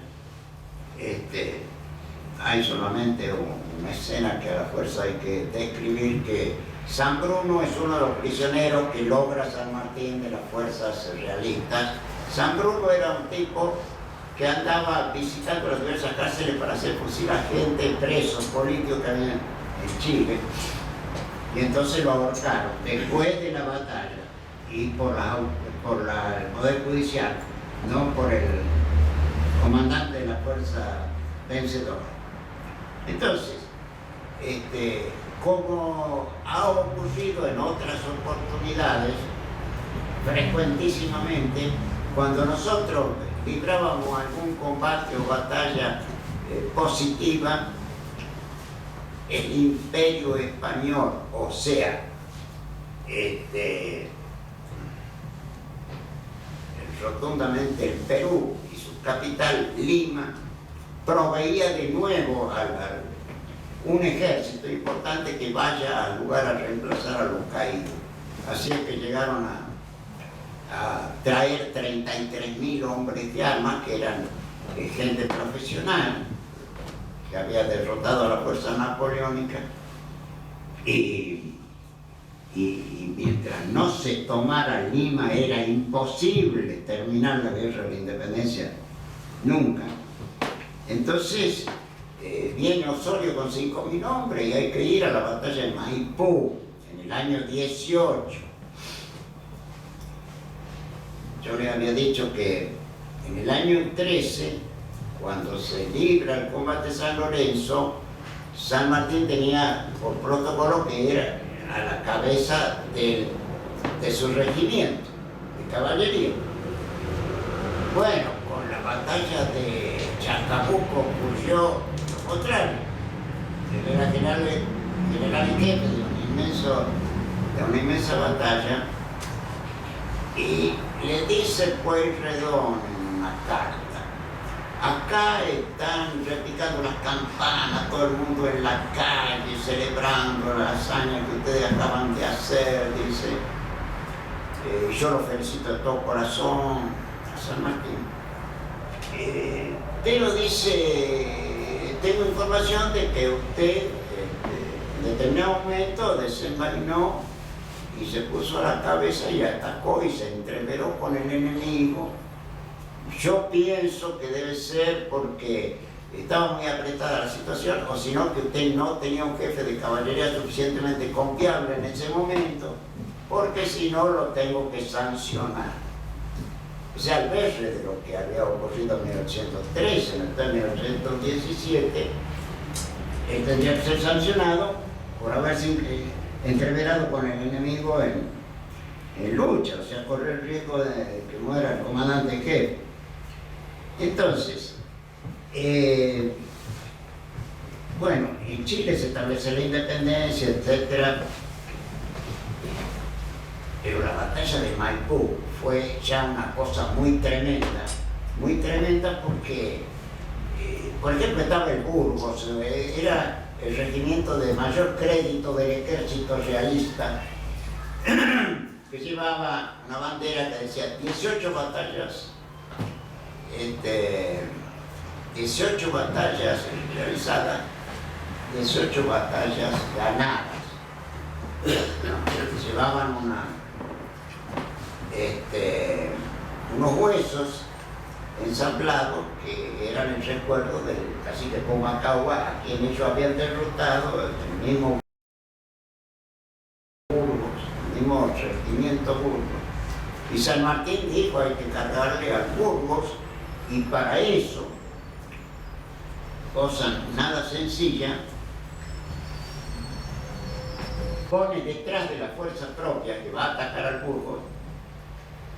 Hay solamente una escena que a la fuerza hay que describir, que San Bruno es uno de los prisioneros que logra San Martín de las fuerzas realistas. San Bruno era un tipo que andaba visitando las diversas cárceles para hacer fusilar gente, presos políticos que había en Chile, y entonces lo ahorcaron después de la batalla y por el Poder Judicial, no por el comandante de la fuerza vencedora. Entonces, como ha ocurrido en otras oportunidades, frecuentísimamente, cuando nosotros librábamos algún combate o batalla positiva, el Imperio Español, o sea, rotundamente el Perú y su capital Lima, proveía de nuevo un ejército importante que vaya al lugar a reemplazar a los caídos. Así es que llegaron a traer 33.000 hombres de armas, que eran gente profesional, que había derrotado a la fuerza napoleónica, y mientras no se tomara Lima era imposible terminar la guerra de la independencia, nunca. Entonces viene Osorio con 5.000 hombres y hay que ir a la batalla de Maipú en el año 18. Yo les había dicho que en el año 13, cuando se libra el combate de San Lorenzo, San Martín tenía por protocolo que era a la cabeza de su regimiento de caballería. Bueno, con la batalla de Chacabuco ocurrió lo contrario. Él era general y jefe de una inmensa batalla, y le dice Pueyrredón en una carta: acá están repicando las campanas, todo el mundo en la calle celebrando la hazaña que ustedes acaban de hacer, dice. Yo lo felicito de todo corazón a San Martín. Pero dice, tengo información de que usted en determinado momento desenvainó y se puso a la cabeza y atacó y se entreveró con el enemigo. Yo pienso que debe ser porque estaba muy apretada la situación, o sino que usted no tenía un jefe de caballería suficientemente confiable en ese momento, porque si no lo tengo que sancionar. es al verre de lo que había ocurrido en 1813, en 1817, él tendría que ser sancionado por haberse entreverado con el enemigo en lucha, o sea, correr el riesgo de que muera el comandante jefe. Entonces, bueno, en Chile se establece la independencia, etc. Pero la batalla de Maipú fue ya una cosa muy tremenda porque, por ejemplo, estaba el Burgos, era el regimiento de mayor crédito del ejército realista, que llevaba una bandera que decía 18 batallas, 18 batallas realizadas, 18 batallas ganadas. Llevaban unos huesos ensamblados que eran el recuerdo del cacique Pumacahua, a quien ellos habían derrotado, el mismo Burgos, el mismo regimiento Burgos. Y San Martín dijo: hay que cargarle al Burgos, y para eso, cosa nada sencilla, pone detrás de la fuerza propia que va a atacar al Burgos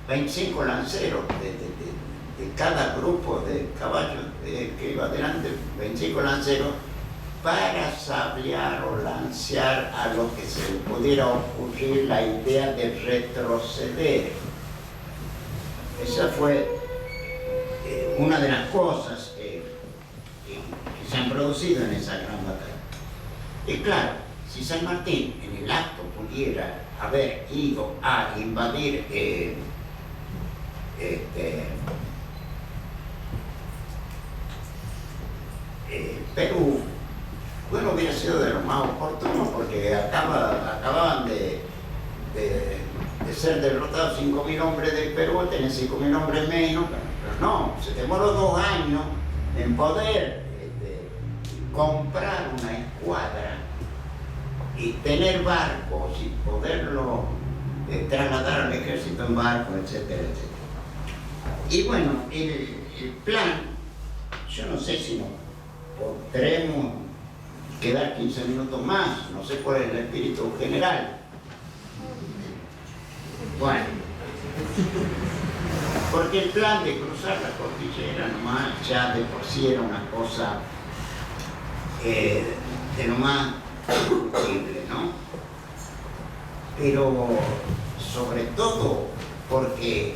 25 lanceros de cada grupo de caballos que iba adelante, 25 lanceros, para sablear o lancear a lo que se le pudiera ocurrir la idea de retroceder. Esa fue una de las cosas que se han producido en esa gran batalla. Y claro, si San Martín en el acto pudiera haber ido a invadir Perú, bueno, hubiera sido de lo más oportuno, porque acababan de ser derrotados 5.000 hombres del Perú, tener 5.000 hombres menos, pero no, se demoró 2 años en poder comprar una escuadra y tener barcos y poderlo trasladar al ejército en barco, etcétera, etcétera. Y bueno, el plan, yo no sé si nos podremos quedar 15 minutos más, no sé cuál es el espíritu general. Bueno, porque el plan de cruzar la cordillera nomás ya de por sí era una cosa de lo más discutible, ¿no? Pero sobre todo porque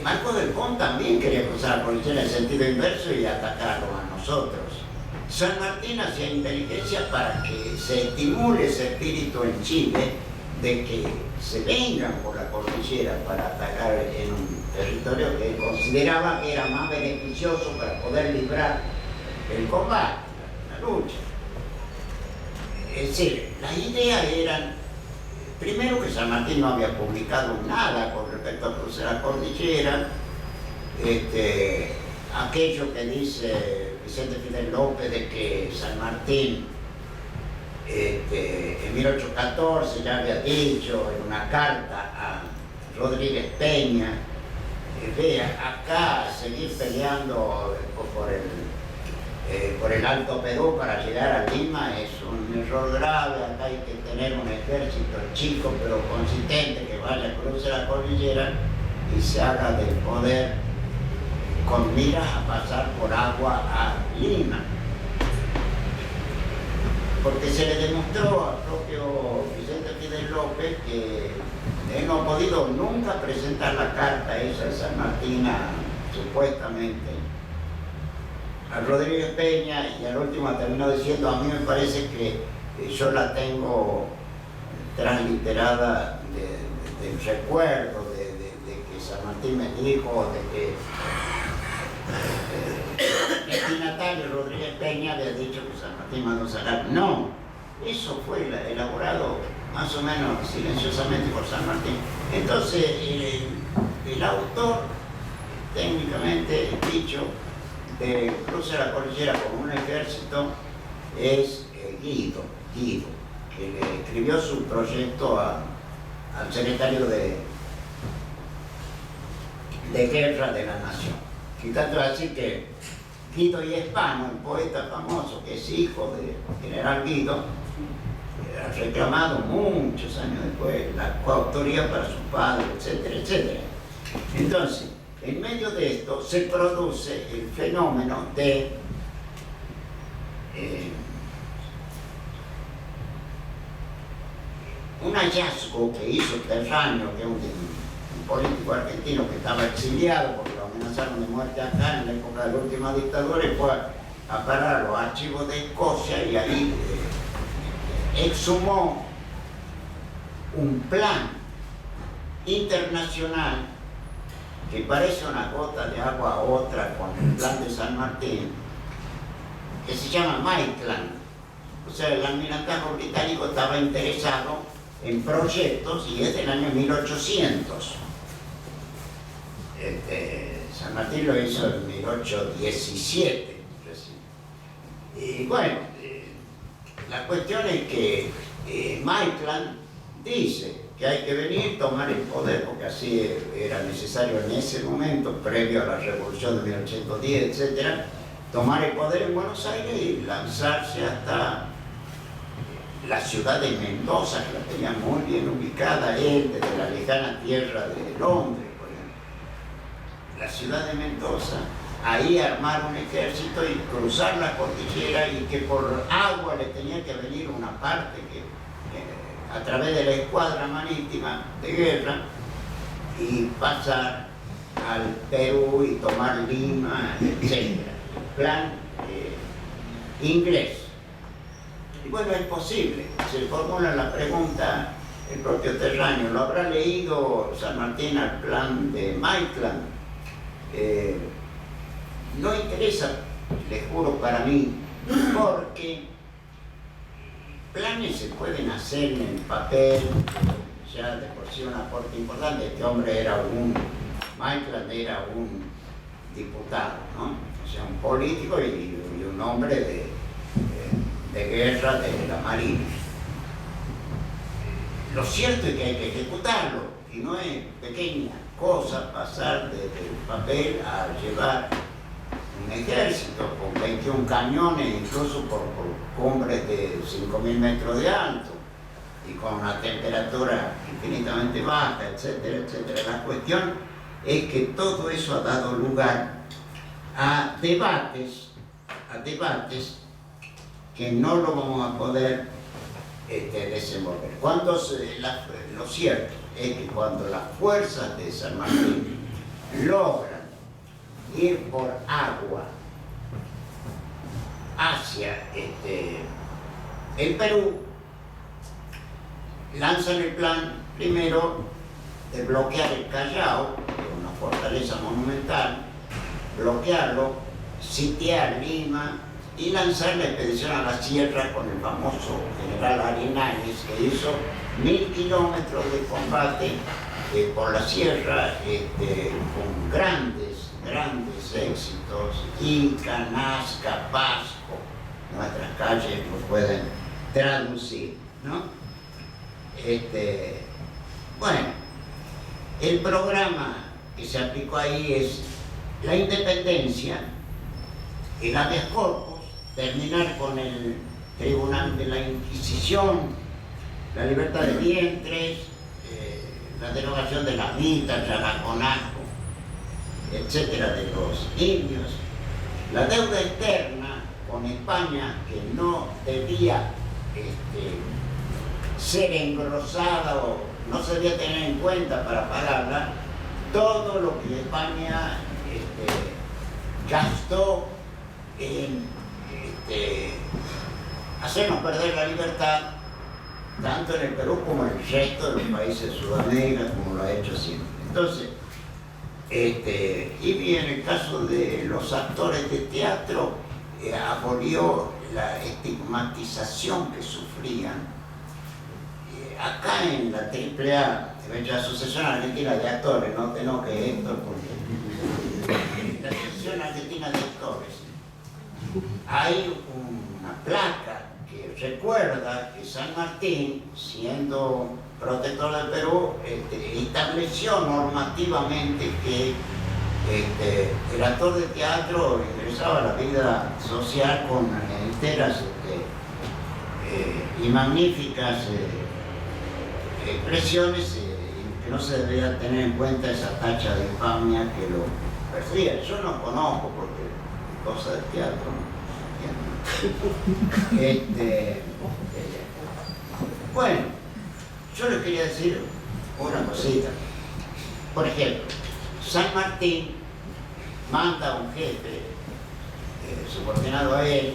Marcos del Pont también quería cruzar la cordillera en sentido inverso y atacarlo a nosotros. San Martín hacía inteligencia para que se estimule ese espíritu en Chile de que se vengan por la cordillera para atacar en un territorio que consideraba que era más beneficioso para poder librar el combate, la lucha. Es decir, las ideas eran, primero, que San Martín no había publicado nada con respecto a cruzar la cordillera, aquello que dice Vicente Fidel López de que San Martín en 1814 ya había dicho en una carta a Rodríguez Peña, vea, acá seguir peleando por el Alto Perú para llegar a Lima es un error grave. Acá hay que tener un ejército chico pero consistente que vaya a cruzar la cordillera y se haga del poder con miras a pasar por agua a Lima. Porque se le demostró al propio Vicente Fidel López que él no ha podido nunca presentar la carta esa de San Martín supuestamente a Rodríguez Peña, y al último terminó diciendo: a mí me parece que yo la tengo transliterada del recuerdo de que San Martín me dijo, de que el destinatario Rodríguez Peña había dicho que San Martín mandó sacar. No, eso fue elaborado más o menos silenciosamente por San Martín. Entonces el autor, técnicamente dicho, de cruzar la cordillera con un ejército es Guido, que le escribió su proyecto al secretario de de guerra de la nación. Y tanto es así que Guido Hispano, el poeta famoso, que es hijo del general Guido, ha reclamado muchos años después la coautoría para su padre, etcétera, etcétera. Entonces, en medio de esto se produce el fenómeno de un hallazgo que hizo Terraño, que es un político argentino que estaba exiliado porque lo amenazaron de muerte acá en la época de la última dictadura, y fue a parar los archivos de Escocia y ahí exhumó un plan internacional que parece una gota de agua a otra con el plan de San Martín, que se llama Maitland. O sea, el almirantazgo británico estaba interesado en proyectos y es del año 1800. San Martín lo hizo en 1817. Y bueno, la cuestión es que Maitland dice que hay que venir, tomar el poder, porque así era necesario en ese momento, previo a la revolución de 1810, etc., tomar el poder en Buenos Aires y lanzarse hasta la ciudad de Mendoza, que la tenía muy bien ubicada él, desde la lejana tierra de Londres, por ejemplo. La ciudad de Mendoza, ahí armar un ejército y cruzar la cordillera, y que por agua le tenía que venir una parte que a través de la escuadra marítima de guerra, y pasar al Perú y tomar Lima, etc. Plan inglés. Y bueno, es posible. Se formula la pregunta, el propio Terraño, ¿lo habrá leído San Martín al plan de Maitland? No interesa, les juro, para mí, porque planes se pueden hacer en el papel, ya de por sí un aporte importante. Este hombre era Maitland era un diputado, ¿no? O sea, un político y un hombre de guerra de la Marina. Lo cierto es que hay que ejecutarlo, y no es pequeña cosa pasar desde el papel a llevar un ejército con 21 cañones, incluso por cumbres de 5.000 metros de alto y con una temperatura infinitamente baja, etcétera, etcétera. La cuestión es que todo eso ha dado lugar a debates que no lo vamos a poder desenvolver. Lo cierto es que cuando las fuerzas de San Martín logran ir por agua hacia el Perú, lanzan el plan primero de bloquear el Callao, que es una fortaleza monumental, bloquearlo, sitiar Lima y lanzar la expedición a la sierra con el famoso general Arenales, que hizo 1000 kilómetros de combate por la sierra, con grandes éxitos. Ica, Nazca, Pasco, nuestras calles lo pueden traducir, ¿no? Bueno, el programa que se aplicó ahí es la independencia, el habeas corpus, terminar con el tribunal de la Inquisición, la libertad de vientres, la derogación de las mitas, Yaraconaco, etcétera, de los indios, la deuda externa con España, que no debía ser engrosada o no se debía tener en cuenta para pagarla, todo lo que España gastó en hacernos perder la libertad, tanto en el Perú como en el resto de los países de Sudamérica, como lo ha hecho siempre. Entonces, y bien, en el caso de los actores de teatro, abolió la estigmatización que sufrían. Acá en la AAA, la Asociación Argentina de Actores, no te enojes, Héctor, porque la Asociación Argentina de Actores, hay una placa que recuerda que San Martín, siendo protector del Perú, estableció normativamente que El actor de teatro ingresaba a la vida social con enteras y magníficas expresiones, que no se debía tener en cuenta esa tacha de infamia que lo perseguía. Yo no conozco porque cosa del teatro no entiendo. Bueno, yo les quería decir una cosita. Por ejemplo, San Martín manda a un jefe subordinado a él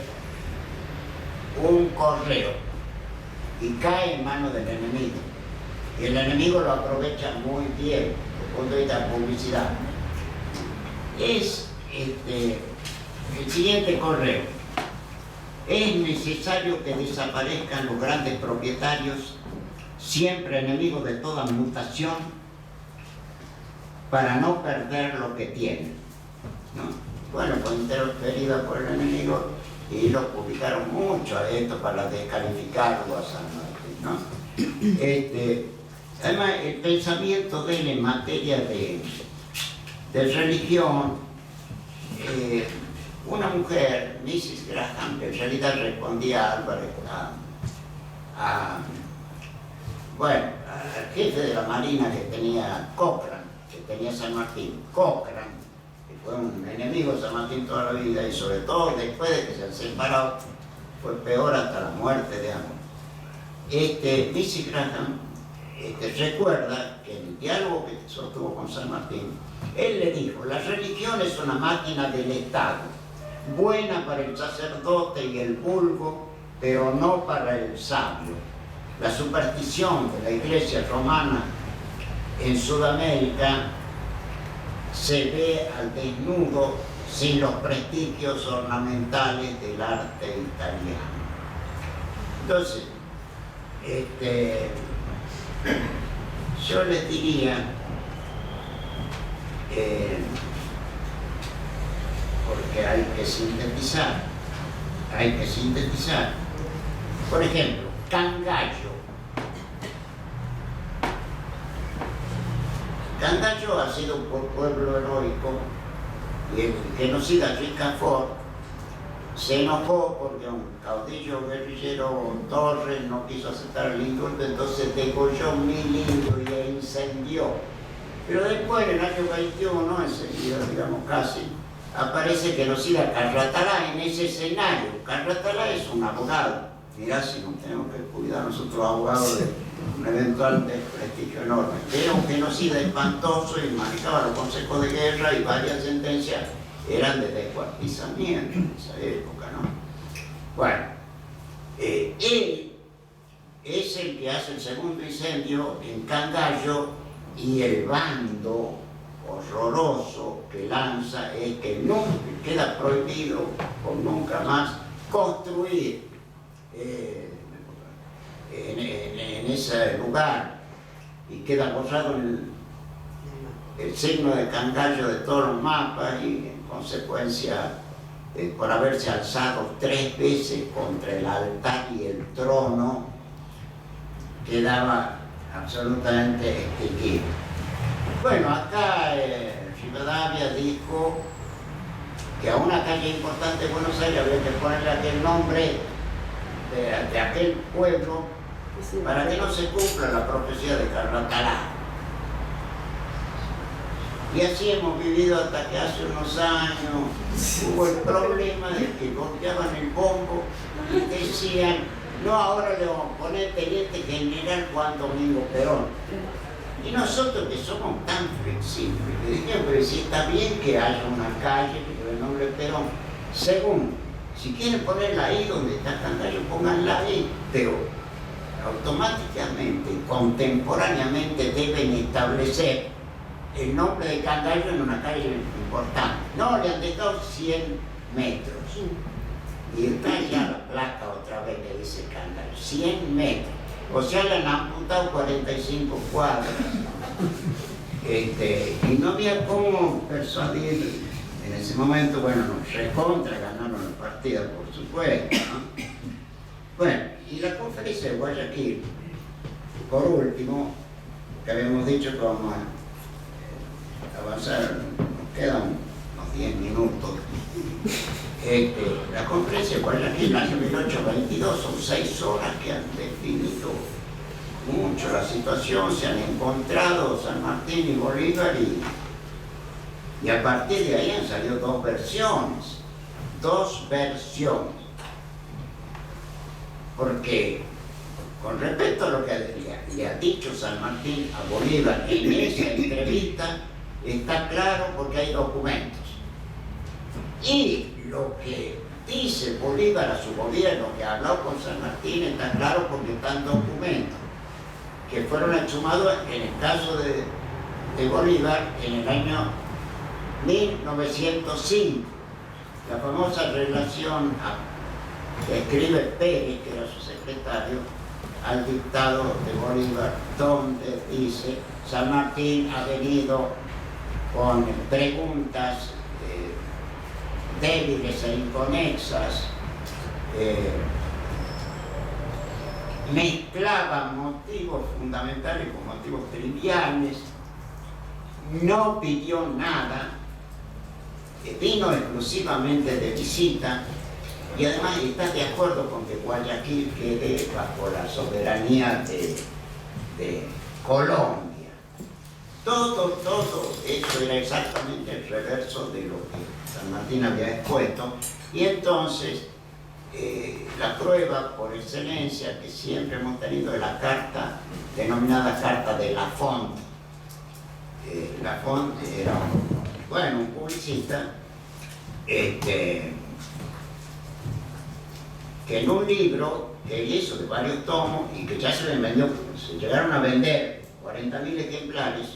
un correo y cae en manos del enemigo. Y el enemigo lo aprovecha muy bien desde el punto de vista de publicidad. Es el siguiente correo. Es necesario que desaparezcan los grandes propietarios, siempre enemigos de toda mutación, para no perder lo que tienen, ¿no? Bueno, fue interferida por el enemigo y lo publicaron mucho a esto para descalificarlo a San Martín, ¿no? Además, el pensamiento de él en materia de religión, una mujer, Mrs. Graham, que en realidad respondía a Álvarez, al jefe de la Marina que tenía Cochrane, que tenía San Martín, Cochrane, que fue un enemigo de San Martín toda la vida, y sobre todo después de que se han separado, fue peor hasta la muerte de ambos. Mrs. Graham recuerda que en el diálogo que sostuvo con San Martín, él le dijo: la religión es una máquina del Estado, buena para el sacerdote y el vulgo, pero no para el sabio. La superstición de la Iglesia romana en Sudamérica se ve al desnudo sin los prestigios ornamentales del arte italiano. Entonces, yo les diría, porque hay que sintetizar, por ejemplo, Cangallo. Cangallo ha sido un pueblo heroico, y el genocida Ricafort se enojó porque un caudillo guerrillero, Torres, no quiso aceptar el indulto, entonces degolló 1000 indios y incendió. Pero después, en el año 21, enseguida, digamos casi, aparece genocida Carratalá en ese escenario. Carratalá es un abogado. Mirá si nos tenemos que cuidar nosotros abogados de un eventual desprestigio enorme. Era un genocida espantoso y manejaba los consejos de guerra, y varias sentencias eran de descuartizamiento en esa época, ¿no? Bueno, él es el que hace el segundo incendio en Cangallo, y el bando horroroso que lanza es que nunca queda prohibido por nunca más construir en ese lugar, y queda borrado el signo de Cangallo de todos los mapas, y en consecuencia, por haberse alzado 3 veces contra el altar y el trono, quedaba absolutamente extinguido. Bueno, acá Rivadavia dijo que a una calle importante de Buenos Aires había que ponerle aquel nombre de aquel pueblo para que no se cumpla la profecía de Carratalá. Y así hemos vivido hasta que hace unos años hubo el problema de que golpeaban el bombo y decían: no, ahora le vamos a poner Teniente General Juan Domingo Perón. Y nosotros, que somos tan flexibles, le dijimos: pero si está bien que haya una calle que lleve el nombre de Perón. Segundo, si quieren ponerla ahí donde está Cangallo, pónganla ahí, pero automáticamente, contemporáneamente deben establecer el nombre de Cangallo en una calle importante. No, le han dejado 100 metros. Y está ya la placa otra vez que dice Cangallo, 100 metros. O sea, le han amputado 45 cuadras. Y no había cómo persuadir en ese momento. Bueno, nos recontra ganaron el partido, por supuesto, ¿no? Bueno, y la conferencia de Guayaquil, por último, que habíamos dicho que vamos a avanzar, nos quedan unos 10 minutos. La conferencia de Guayaquil, el año 1822, son 6 horas que han definido mucho la situación. Se han encontrado San Martín y Bolívar y a partir de ahí han salido 2 versiones. 2 versiones. Porque con respecto a lo que le ha dicho San Martín a Bolívar en esa entrevista, está claro porque hay documentos. Y lo que dice Bolívar a su gobierno, que ha hablado con San Martín, está claro porque están documentos que fueron exhumados en el caso de Bolívar en el año 1905. La famosa relación que escribe Pérez, que era su secretario, al dictado de Bolívar, donde dice: San Martín ha venido con preguntas débiles e inconexas, mezclaba motivos fundamentales con motivos triviales, no pidió nada, vino exclusivamente de visita y además está de acuerdo con que Guayaquil quede bajo la soberanía de Colombia. Todo eso era exactamente el reverso de lo que San Martín había expuesto, y entonces la prueba por excelencia que siempre hemos tenido es la carta denominada Carta de Lafont. Lafont era un publicista que en un libro que él hizo de varios tomos y que ya se llegaron a vender 40.000 ejemplares,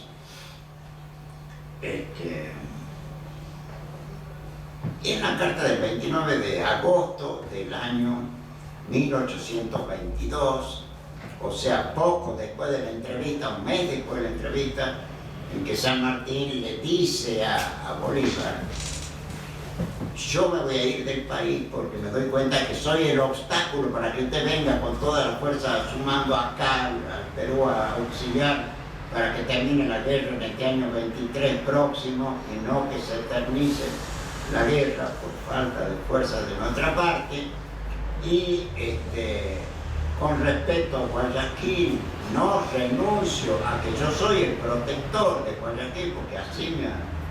en la carta del 29 de agosto del año 1822, o sea, poco después de la entrevista, un mes después de la entrevista, en que San Martín le dice a Bolívar: yo me voy a ir del país porque me doy cuenta que soy el obstáculo para que usted venga con toda la fuerza sumando acá al Perú a auxiliar para que termine la guerra en este año 23 próximo y no que se eternice la guerra por falta de fuerzas de nuestra parte. Y con respecto a Guayaquil, no renuncio a que yo soy el protector de Guayaquil, porque así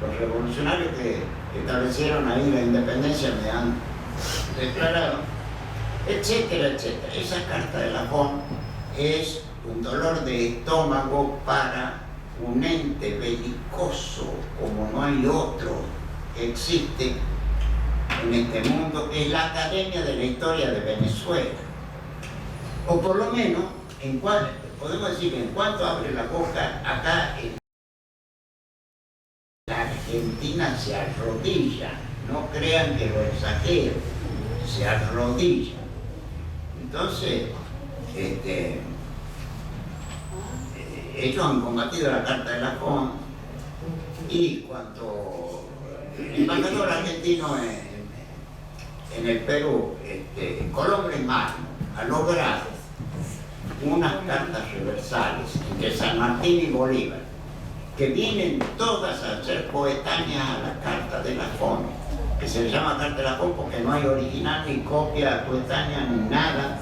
los revolucionarios que establecieron ahí la independencia me han declarado, etcétera, etcétera. Esa carta de Lafont es un dolor de estómago para un ente belicoso como no hay otro que existe en este mundo, que es la Academia de la Historia de Venezuela. O por lo menos, podemos decir que en cuanto abre la boca, acá la Argentina se arrodilla, no crean que lo exagero, se arrodilla. Entonces, ellos han combatido la Carta de Lafont, y cuando el embajador argentino en el Perú, Colombres Magno, ha logrado unas cartas reversales entre San Martín y Bolívar, que vienen todas a ser coetáneas a la Carta de Lafont, que se llama Carta de Lafont porque no hay original ni copia coetánea ni nada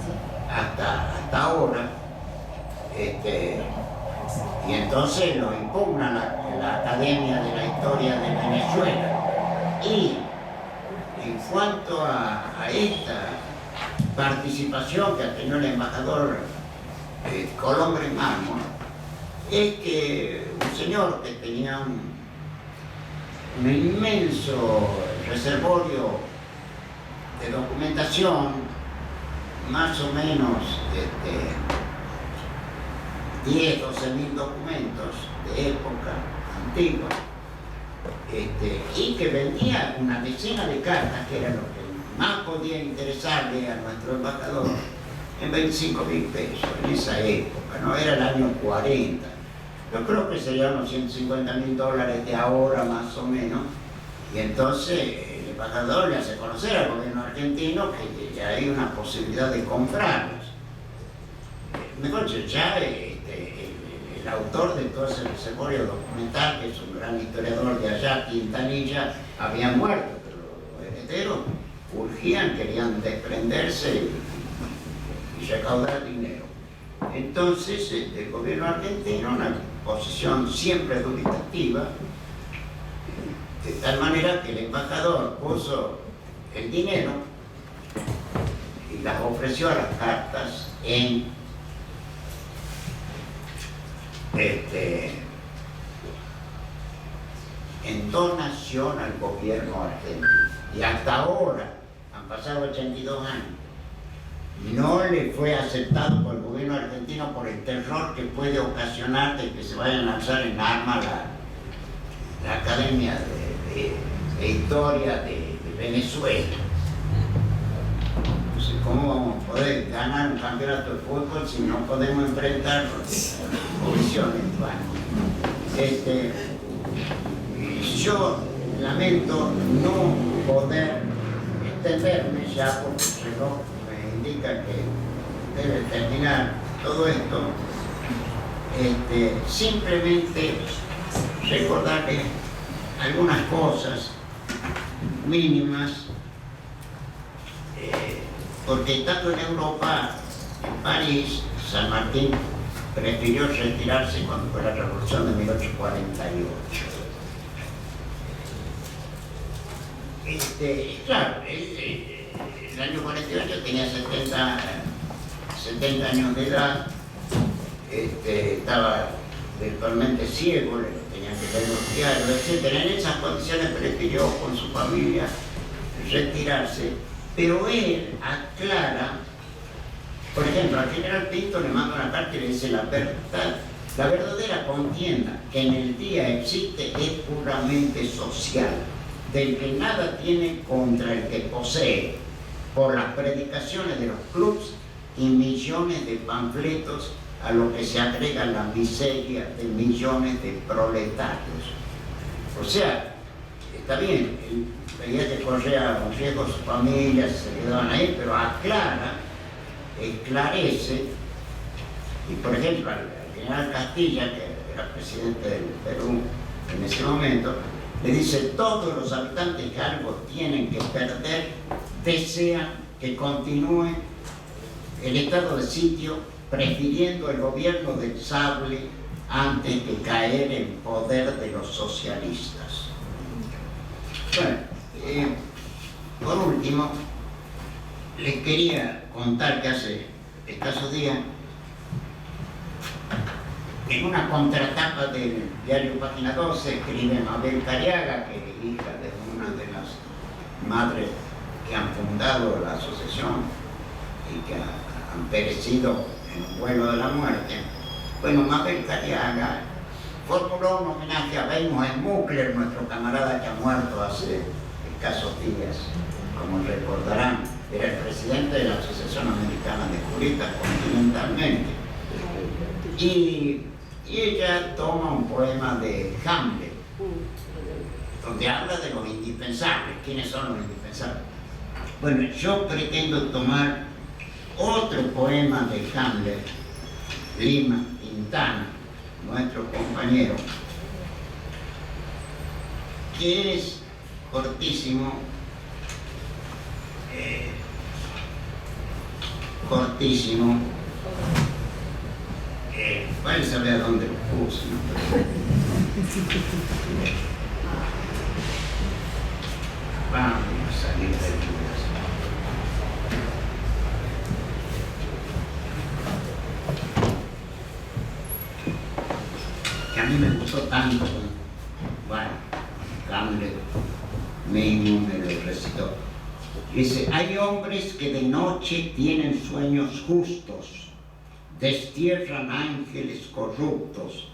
hasta ahora. Y entonces lo impugna la Academia de la Historia de Venezuela. Y en cuanto a esta participación que ha tenido el embajador Colombres Magno, es que un señor que tenía un inmenso reservorio de documentación, más o menos 10, 12.000 documentos de época antigua, y que vendía una decena de cartas, que era lo que más podía interesarle a nuestro embajador, en 25.000 pesos, en esa época, ¿no? Era el año 40. Yo creo que serían unos $150.000 de ahora, más o menos, y entonces el embajador le hace conocer al gobierno argentino que ya hay una posibilidad de comprarlos. Mejor ya el el autor de todo ese reservorio documental, que es un gran historiador de allá, Quintanilla, había muerto, pero los herederos urgían, querían desprenderse y recaudar dinero. Entonces el gobierno argentino, una posición siempre dubitativa, de tal manera que el embajador puso el dinero y las ofreció a las cartas en donación al gobierno argentino. Y hasta ahora, han pasado 82 años, no le fue aceptado por el gobierno argentino por el terror que puede ocasionar de que se vayan a lanzar en armas la Academia de Historia de Venezuela. Entonces, ¿cómo vamos a poder ganar un campeonato de fútbol si no podemos enfrentar comisiones? Yo lamento no poder extenderme ya porque el reloj me indica que debe terminar todo esto. Simplemente recordarles algunas cosas mínimas, porque estando en Europa, en París, San Martín prefirió retirarse cuando fue la revolución de 1848. Claro, el año 48 tenía 70 años de edad, estaba virtualmente ciego, tenía que leer los diarios, etc. En esas condiciones prefirió con su familia retirarse, pero él aclara, por ejemplo, al general Pinto le manda una carta y le dice: la verdadera contienda que en el día existe es puramente social, del que nada tiene contra el que posee, por las predicaciones de los clubs y millones de panfletos, a lo que se agrega la miseria de millones de proletarios. O sea, está bien, él veía que corría un riesgo su familia, se quedaban ahí, pero aclara, esclarece, y por ejemplo al general Castilla, que era presidente del Perú en ese momento, le dice: todos los habitantes que algo tienen que perder desean que continúe el estado de sitio, prefiriendo el gobierno del sable antes de caer en poder de los socialistas. Bueno, por último, les quería contar que hace escasos días, en una contratapa del diario Página 12, escribe Mabel Cariaga, que es hija de una de las madres que han fundado la asociación y que han perecido en un vuelo de la muerte. Bueno, Mabel Cariaga formuló un homenaje a Weimar Smukler, nuestro camarada que ha muerto hace escasos días. Como recordarán, era el presidente de la Asociación Americana de Juristas continentalmente. Y ella toma un poema de Hamlet, donde habla de los indispensables. ¿Quiénes son los indispensables? Bueno, yo pretendo tomar otro poema de Hamlet, Lima Quintana, nuestro compañero, que es cortísimo, vaya a saber a dónde lo puse, ¿no? Vamos a salir de dudas. Que a mí me gustó tanto, bueno, Hamlet mismo me lo recitó. Dice: hay hombres que de noche tienen sueños justos, destierran ángeles corruptos,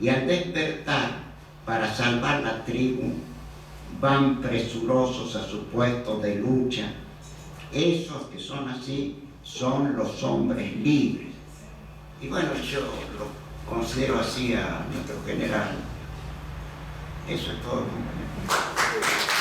y al despertar, para salvar la tribu, van presurosos a su puesto de lucha. Esos que son así son los hombres libres. Y bueno, yo lo considero así a nuestro general. Eso es todo, compañero.